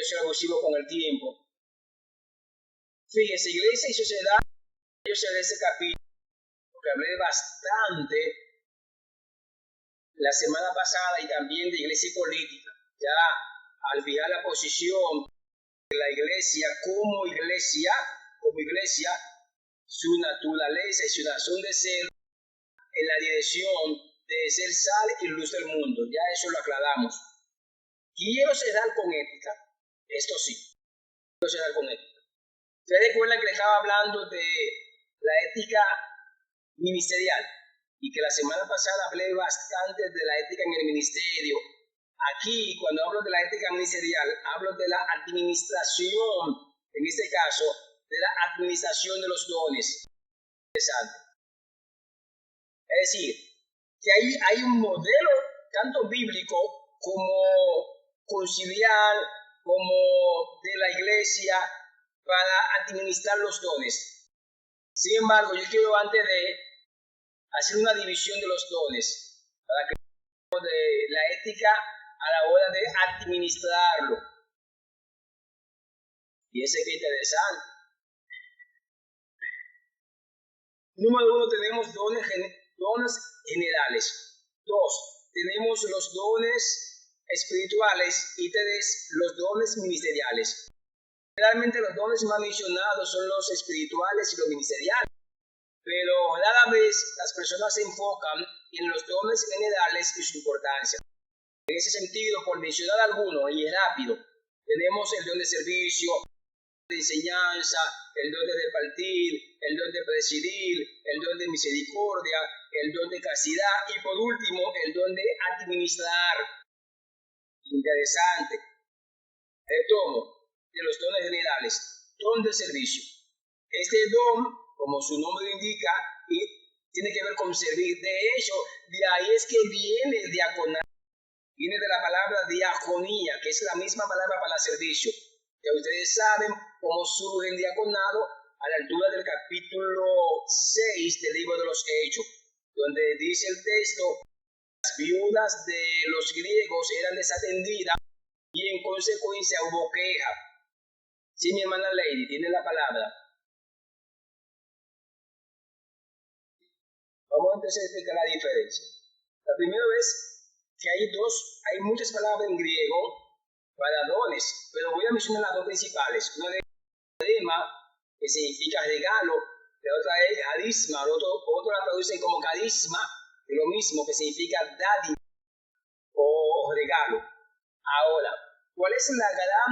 ser abusivo con el tiempo. Fíjense, iglesia y sociedad, yo sé de ese capítulo, porque hablé bastante la semana pasada y también de iglesia y política. Ya al fijar la posición de la iglesia, como iglesia, su naturaleza y su razón de ser en la dirección de ser sal y luz del mundo. Ya eso lo aclaramos. Quiero cerrar con ética. Esto sí, quiero cerrar con ética. Ustedes recuerdan que les estaba hablando de la ética ministerial y que la semana pasada hablé bastante de la ética en el ministerio. Aquí, cuando hablo de la ética ministerial, hablo de la administración, en este caso, de la administración de los dones. Interesante. Es decir, que hay un modelo tanto bíblico como conciliar, como de la iglesia para administrar los dones. Sin embargo, yo quiero antes de hacer una división de los dones, para que hablemos de la ética a la hora de administrarlo. Y ese que interesante. Número 1, tenemos dones generales. 2, tenemos los dones espirituales. Y 3, los dones ministeriales. Realmente los dones más mencionados son los espirituales y los ministeriales. Pero rara vez las personas se enfocan en los dones generales y su importancia. En ese sentido, por mencionar algunos, y rápido, tenemos el don de servicio, de enseñanza, el don de repartir, el don de presidir, el don de misericordia, el don de castidad y por último el don de administrar. Interesante. Retomo de los dones generales. Don de servicio. Este don, como su nombre indica, tiene que ver con servir. De hecho, de ahí es que viene el diaconado. Viene de la palabra diaconía, que es la misma palabra para servicio. Ya ustedes saben cómo surge el diaconado a la altura del capítulo 6 del libro de los Hechos, donde dice el texto, las viudas de los griegos eran desatendidas y en consecuencia hubo queja. Sí, mi hermana Lady, tiene la palabra. Vamos entonces a explicar la diferencia. La primera es que hay muchas palabras en griego para dones, pero voy a mencionar las dos principales. Una es carisma, que significa regalo, la otra es carisma, otro la traducen como carisma, que es lo mismo, que significa dádiva o regalo. Ahora, ¿cuál es la gran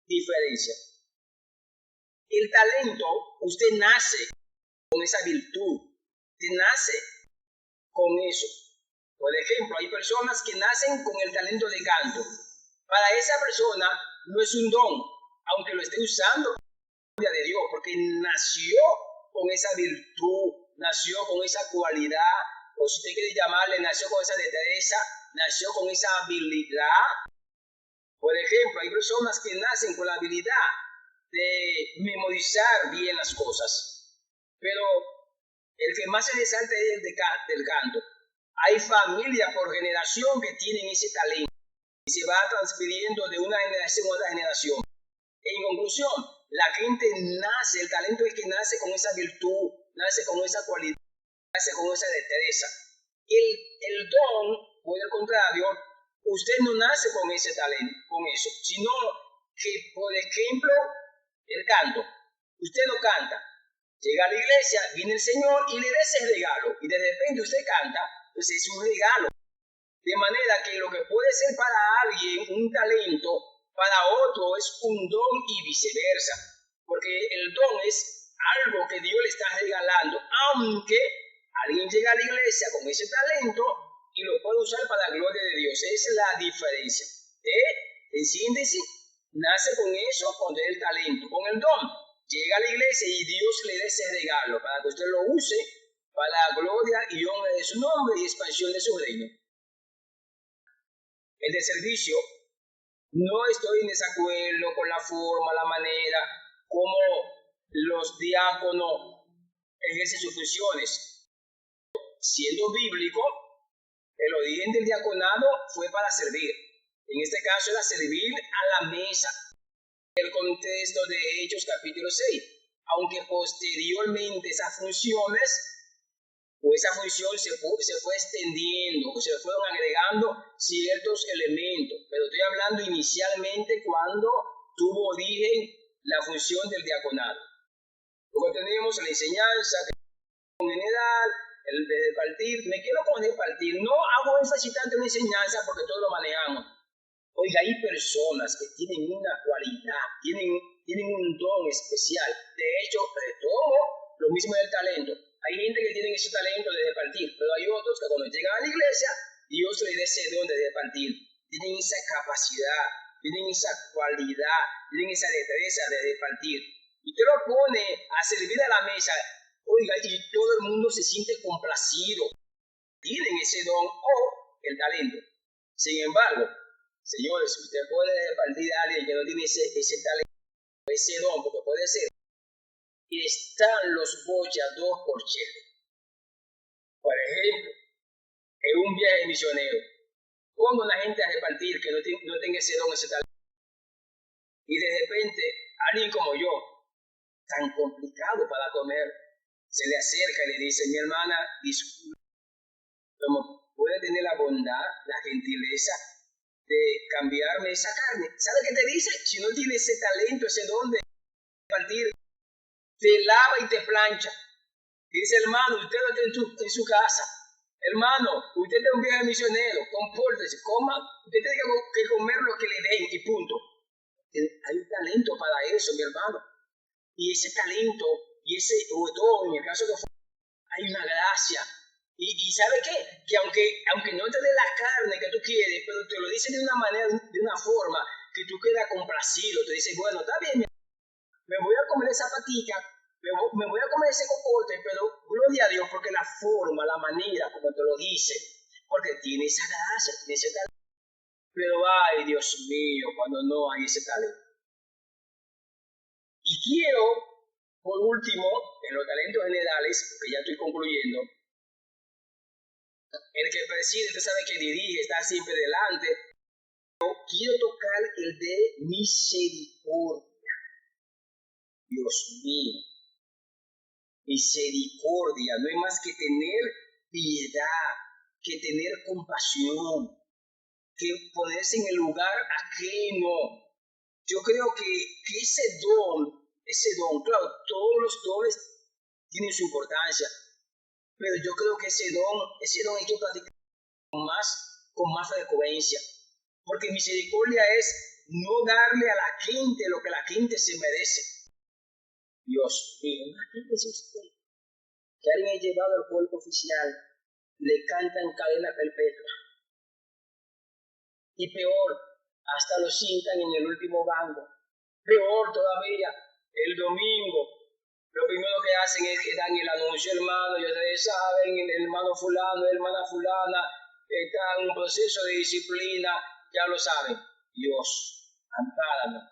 diferencia? El talento, usted nace con esa virtud, usted nace con eso. Por ejemplo, hay personas que nacen con el talento de canto. Para esa persona no es un don, aunque lo esté usando por la gloria de Dios, porque nació con esa virtud, nació con esa cualidad, o si usted quiere llamarle, nació con esa destreza, nació con esa habilidad. Por ejemplo, hay personas que nacen con la habilidad de memorizar bien las cosas, pero el que más se resalta es el del canto. Hay familias por generación que tienen ese talento y se va transfiriendo de una generación a otra generación. En conclusión, la gente nace, el talento es que nace con esa virtud, nace con esa cualidad, nace con esa destreza. El don, por el contrario, usted no nace con ese talento, con eso, sino que, por ejemplo, el canto. Usted no canta, llega a la iglesia, viene el Señor y le da ese regalo, y de repente usted canta, pues es un regalo. De manera que lo que puede ser para alguien un talento, para otro es un don y viceversa. Porque el don es algo que Dios le está regalando, aunque alguien llega a la iglesia con ese talento y lo puede usar para la gloria de Dios. Esa es la diferencia. En síntesis, nace con eso, con el talento, con el don. Llega a la iglesia y Dios le da ese regalo para que usted lo use para la gloria y honra de su nombre y expansión de su reino. El de servicio, no estoy en desacuerdo con la forma, la manera como los diáconos ejercen sus funciones. Siendo bíblico, El origen del diaconado fue para servir. En este caso era servir a la mesa. El contexto de Hechos capítulo 6. Aunque posteriormente esas funciones o esa función se fue extendiendo, o se fueron agregando ciertos elementos. Pero estoy hablando inicialmente cuando tuvo origen la función del diaconado. Luego tenemos la enseñanza general, el de repartir. Me quiero con repartir. No hago énfasis tanto en la enseñanza porque todos lo manejamos. Oiga, hay personas que tienen una cualidad, tienen un don especial. De hecho, retomo lo mismo del talento. Hay gente que tiene ese talento de repartir, pero hay otros que cuando llegan a la iglesia, Dios les da ese don de repartir. Tienen esa capacidad, tienen esa cualidad, tienen esa destreza de repartir. Y usted lo pone a servir a la mesa, oiga, y todo el mundo se siente complacido. Tienen ese don o el talento. Sin embargo, señores, usted puede repartir a alguien que no tiene ese talento, ese don, porque puede ser que están los boyados por chile. Por ejemplo, en un viaje misionero, pongo a una gente a repartir que no tenga ese don, ese talento. Y de repente, alguien como yo, tan complicado para comer, se le acerca y le dice, mi hermana, disculpe, ¿cómo puede tener la bondad, la gentileza de cambiarme esa carne? ¿Sabe qué te dice? Si no tiene ese talento, ese don de repartir, te lava y te plancha. Dice, hermano, usted lo tiene en su casa. Hermano, usted es un viaje misionero, compórtese, coma, usted tiene que comer lo que le den y punto. Hay un talento para eso, mi hermano. Y ese talento, y ese don, en el caso que fue, hay una gracia. Y ¿sabe qué? Que aunque no te dé la carne que tú quieres, pero te lo dice de una manera, de una forma, que tú quedas complacido. Te dice, bueno, está bien, me voy a comer esa patica, me voy a comer ese cocote, pero gloria a Dios, porque la forma, la manera, como te lo dice, porque tiene esa gracia, tiene ese talento. Pero ay, Dios mío, cuando no hay ese talento. Y quiero, por último, en los talentos generales, porque ya estoy concluyendo, el que preside, usted sabe que dirige, está siempre delante. Quiero tocar el de misericordia. Dios mío. Misericordia no es más que tener piedad, que tener compasión, que ponerse en el lugar ajeno. Yo creo que ese don, claro, todos los dones tienen su importancia, pero yo creo que ese don hay que practicar con más frecuencia, porque misericordia es no darle a la gente lo que la gente se merece. Dios mío, imagínese usted que alguien es llevado al cuerpo oficial, le cantan cadena perpetua, y peor, hasta lo sientan en el último banco. Peor todavía, el domingo, lo primero que hacen es que dan el anuncio, hermano, y ustedes saben, el hermano fulano, hermana fulana, está en un proceso de disciplina, ya lo saben. Dios, ampárame.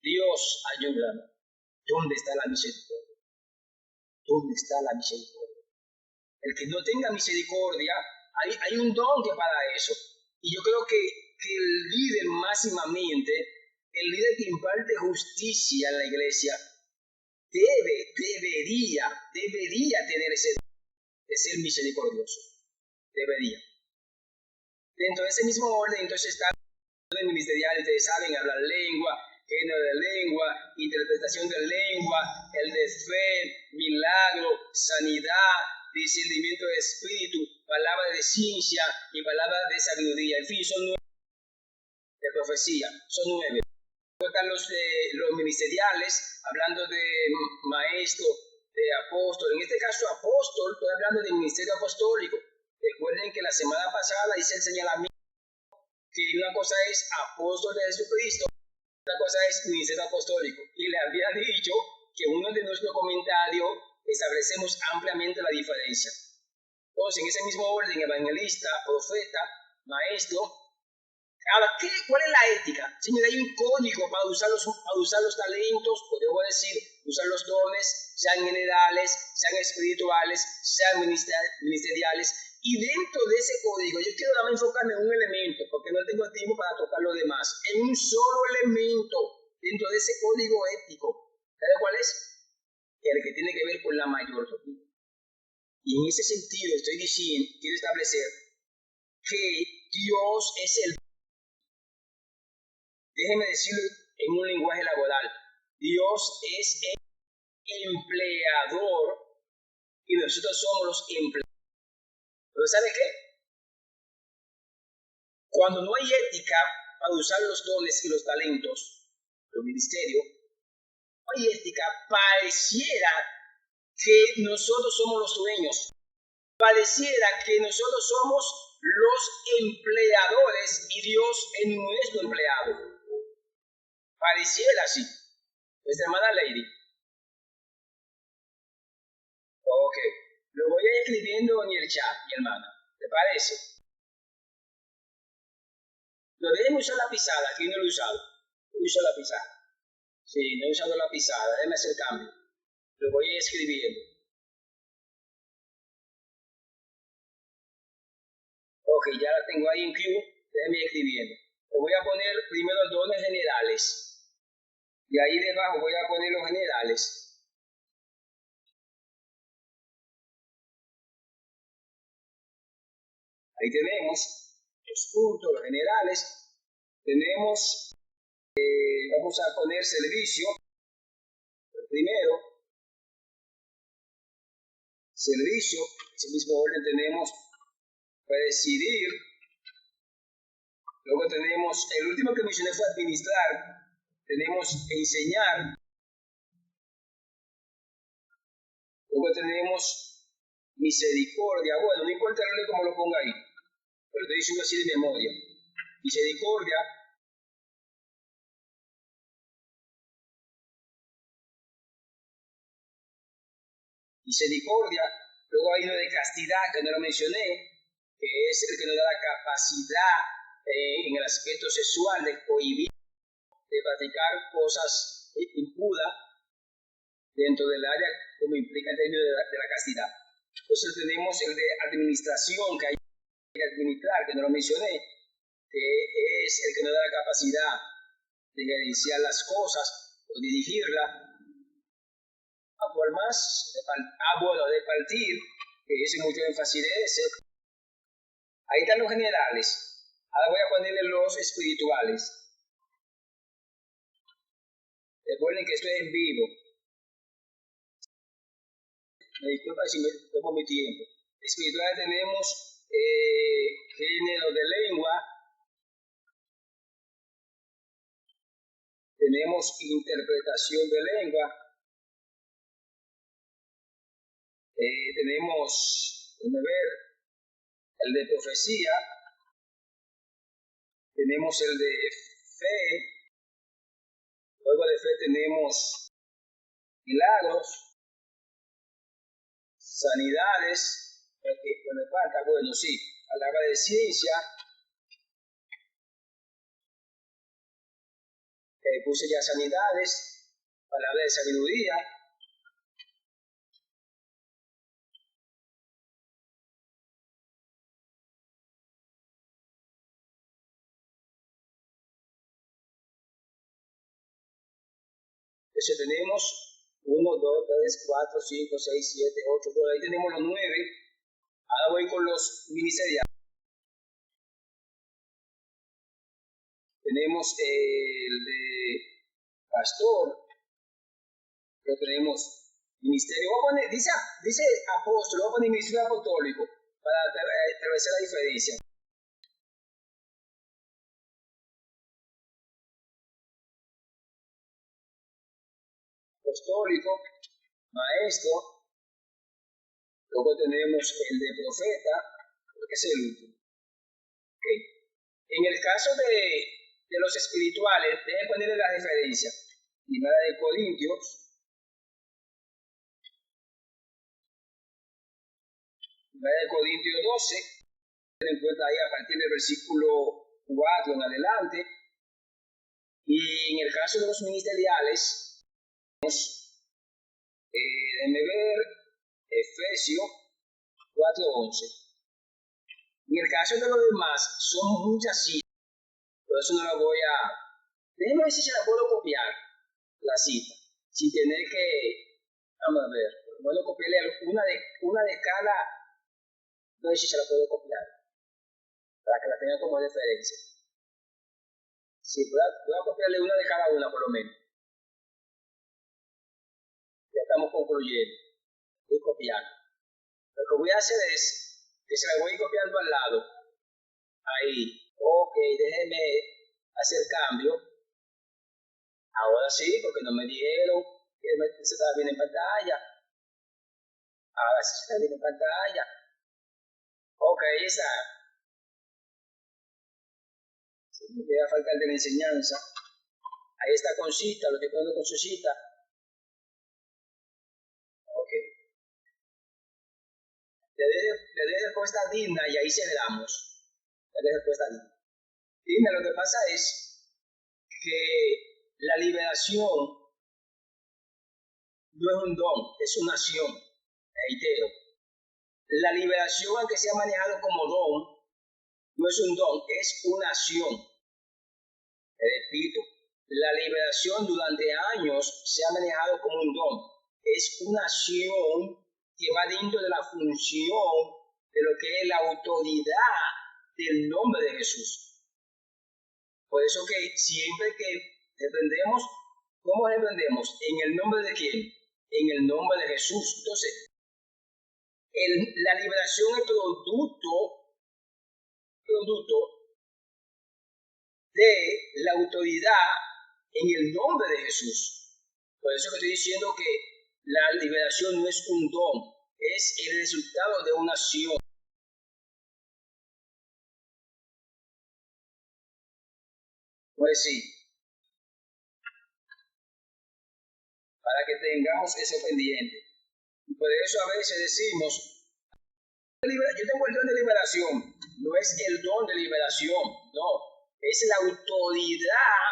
Dios, ayúdame. ¿Dónde está la misericordia? ¿Dónde está la misericordia? El que no tenga misericordia, hay un don que para eso. Y yo creo que el líder máximamente, el líder que imparte justicia en la iglesia, debería tener ese don de ser misericordioso. Debería. Dentro de ese mismo orden, entonces está el ministerial, ustedes saben, hablar lengua, género de lengua, interpretación de lengua, el de fe, milagro, sanidad, discernimiento de espíritu, palabra de ciencia y palabra de sabiduría. En fin, son 9 de profecía, son 9. Están los ministeriales, hablando de maestro, de apóstol. En este caso, apóstol, estoy hablando de ministerio apostólico. Recuerden que la semana pasada hice el señalamiento que una cosa es apóstol de Jesucristo, otra cosa es ministerio apostólico. Y le había dicho que uno de nuestros comentarios establecemos ampliamente la diferencia. Entonces, en ese mismo orden, evangelista, profeta, maestro. Ahora, ¿cuál es la ética? Señor, hay un código para usar los talentos, podemos decir, usar los dones, sean generales, sean espirituales, sean ministeriales. Y dentro de ese código, yo quiero nada más enfocarme en un elemento, porque no tengo tiempo para tocar lo demás, en un solo elemento dentro de ese código ético. ¿Sabe cuál es? El que tiene que ver con la mayordomía. Y en ese sentido estoy diciendo, quiero establecer que Dios es el, déjeme decirlo en un lenguaje laboral, Dios es el empleador y nosotros somos los empleados. ¿Pero sabe qué? Cuando no hay ética para usar los dones y los talentos, los ministerios, no hay ética, pareciera que nosotros somos los dueños. Pareciera que nosotros somos los empleadores y Dios es nuestro empleado. Pareciera así. Nuestra hermana Lady. Ok. Lo voy a ir escribiendo en el chat, mi hermana. ¿Te parece? Lo déjeme usar la pizarra, que no lo he usado. Uso la pizarra. Sí, no he usado la pizarra. Déjeme hacer cambio. Lo voy a ir escribiendo. Ok, ya la tengo ahí en Q. Déjeme ir escribiendo. Le voy a poner primero dones generales. Y ahí debajo voy a poner los generales. Ahí tenemos los puntos, los generales. Tenemos, vamos a poner servicio. El primero, servicio. Ese mismo orden tenemos presidir. Luego tenemos, el último que mencioné fue administrar. Tenemos enseñar. Luego tenemos misericordia. Bueno, no importa cómo lo ponga ahí, pero estoy diciendo así de memoria. Misericordia. Misericordia. Luego hay uno de castidad, que no lo mencioné, que es el que nos da la capacidad en el aspecto sexual de cohibir, de practicar cosas impuras dentro del área como implica el término de la castidad. Entonces tenemos el de administración, que hay que administrar, que no lo mencioné, que es el que nos da la capacidad de gerenciar las cosas o dirigirlas. ¿Cuál más? De partir, que hice mucho énfasis de ese. Ahí están los generales. Ahora voy a ponerle los espirituales. Recuerden que esto es en vivo. Me disculpa si me tomo mi tiempo. Espirituales tenemos género de lengua. Tenemos interpretación de lengua. Tenemos, déjame ver, el de profecía. Tenemos el de fe. Luego de fe tenemos milagros, sanidades, que me falta, bueno, sí, palabra de ciencia, puse ya sanidades, palabra de sabiduría. Entonces tenemos 1, 2, 3, 4, 5, 6, 7, 8, por ahí tenemos los 9. Ahora voy con los ministeriales. Tenemos el de pastor, lo tenemos ministerio, voy a poner, dice apóstol, voy a poner ministerio apostólico para atravesar la diferencia. Apostólico, maestro, luego tenemos el de profeta, porque es el último. Okay. En el caso de los espirituales, déjenme ponerle la referencia. Primera de Corintios, Primera de Corintios 12, ten en cuenta ahí a partir del versículo 4 en adelante. Y en el caso de los ministeriales, déjenme ver, Efesios 4:11. En el caso de los demás, son muchas citas, por eso no la voy a... Déjenme ver si se la puedo copiar, la cita, sin tener que... Vamos a ver, bueno, copiarle una de cada... No sé si se la puedo copiar, para que la tengan como referencia. Sí, voy a copiarle una de cada una por lo menos. Ya estamos concluyendo. Voy copiando. Lo que voy a hacer es que se la voy copiando al lado. Ahí. Ok, déjenme hacer cambio. Ahora sí, porque no me dijeron que se estaba bien en pantalla. Ahora sí se está bien en pantalla. Ok, ahí está. Me voy a faltar de la enseñanza. Ahí está con cita, lo estoy poniendo con su cita. Ok. Le doy respuesta digna y ahí cerramos. Le doy respuesta digna. Digna, lo que pasa es que la liberación no es un don, es una acción. Reitero. La liberación, aunque sea manejado como don, no es un don, es una acción. Repito, la liberación durante años se ha manejado como un don. Es una acción que va dentro de la función de lo que es la autoridad del nombre de Jesús. Por eso que siempre que dependemos, ¿cómo dependemos? ¿En el nombre de quién? En el nombre de Jesús. Entonces, la liberación es producto de la autoridad en el nombre de Jesús. Por eso que estoy diciendo que la liberación no es un don, es el resultado de una acción. Pues sí, para que tengamos eso pendiente. Y por eso a veces decimos, yo tengo el don de liberación, no es el don de liberación, no, es la autoridad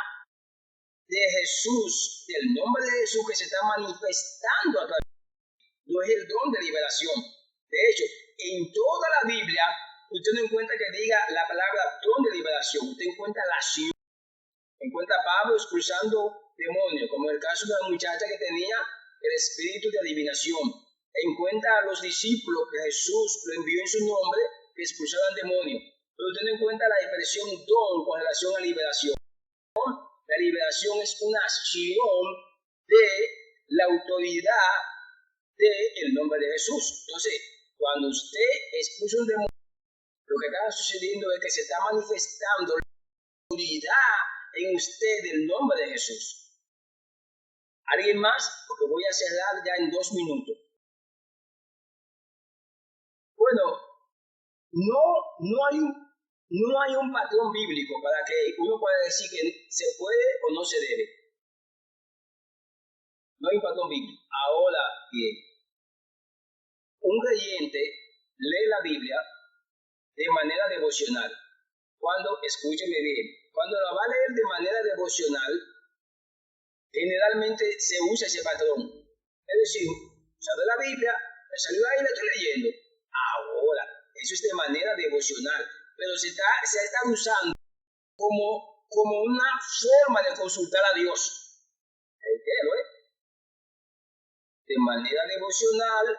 de Jesús, del nombre de Jesús que se está manifestando a través. No es el don de liberación. De hecho, en toda la Biblia, usted no encuentra que diga la palabra don de liberación, usted encuentra la acción. Encuentra a Pablo expulsando demonios, como en el caso de la muchacha que tenía el espíritu de adivinación. Encuentra a los discípulos que Jesús lo envió en su nombre que expulsaran demonios. Pero usted no encuentra la expresión don con relación a liberación. La liberación es una acción de la autoridad del nombre de Jesús. Entonces, cuando usted expulsa un demonio, lo que está sucediendo es que se está manifestando la autoridad en usted del nombre de Jesús. ¿Alguien más? Porque voy a cerrar ya en 2 minutos. Bueno, no hay un patrón bíblico para que uno pueda decir que se puede o no se debe. No hay un patrón bíblico. Ahora bien, un creyente lee la Biblia de manera devocional. Escúcheme bien, cuando la va a leer de manera devocional, generalmente se usa ese patrón. Es decir, sabe la Biblia, me salió ahí, la estoy leyendo. Ahora, eso es de manera devocional, pero se está usando como una forma de consultar a Dios. Reitero, de manera devocional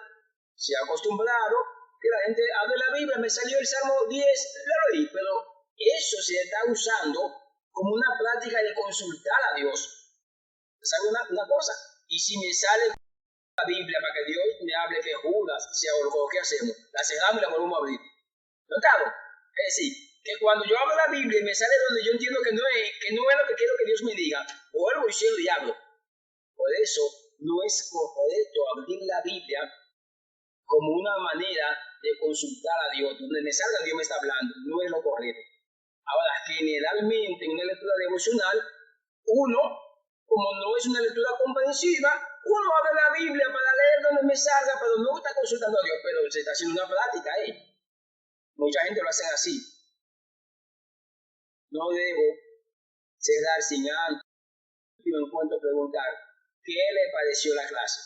se ha acostumbrado que la gente hable la Biblia, me salió el Salmo 10, lo leí, pero eso se está usando como una práctica de consultar a Dios. ¿Sabe una cosa? Y si me sale la Biblia para que Dios me hable que Judas se ahorcó, ¿qué hacemos? La cerramos y la volvemos a abrir. ¿Notado? Es decir, que cuando yo hablo la Biblia y me sale donde yo entiendo que no es lo que quiero que Dios me diga, vuelvo y cierro y hablo. Por eso no es correcto abrir la Biblia como una manera de consultar a Dios. Donde me salga Dios me está hablando, no es lo correcto. Ahora, generalmente en una lectura devocional, uno, como no es una lectura comprensiva, uno abre la Biblia para leer donde me salga, pero no está consultando a Dios, pero se está haciendo una práctica. Mucha gente lo hace así. No debo cerrar sin antes, en cuanto preguntar, ¿qué le pareció la clase?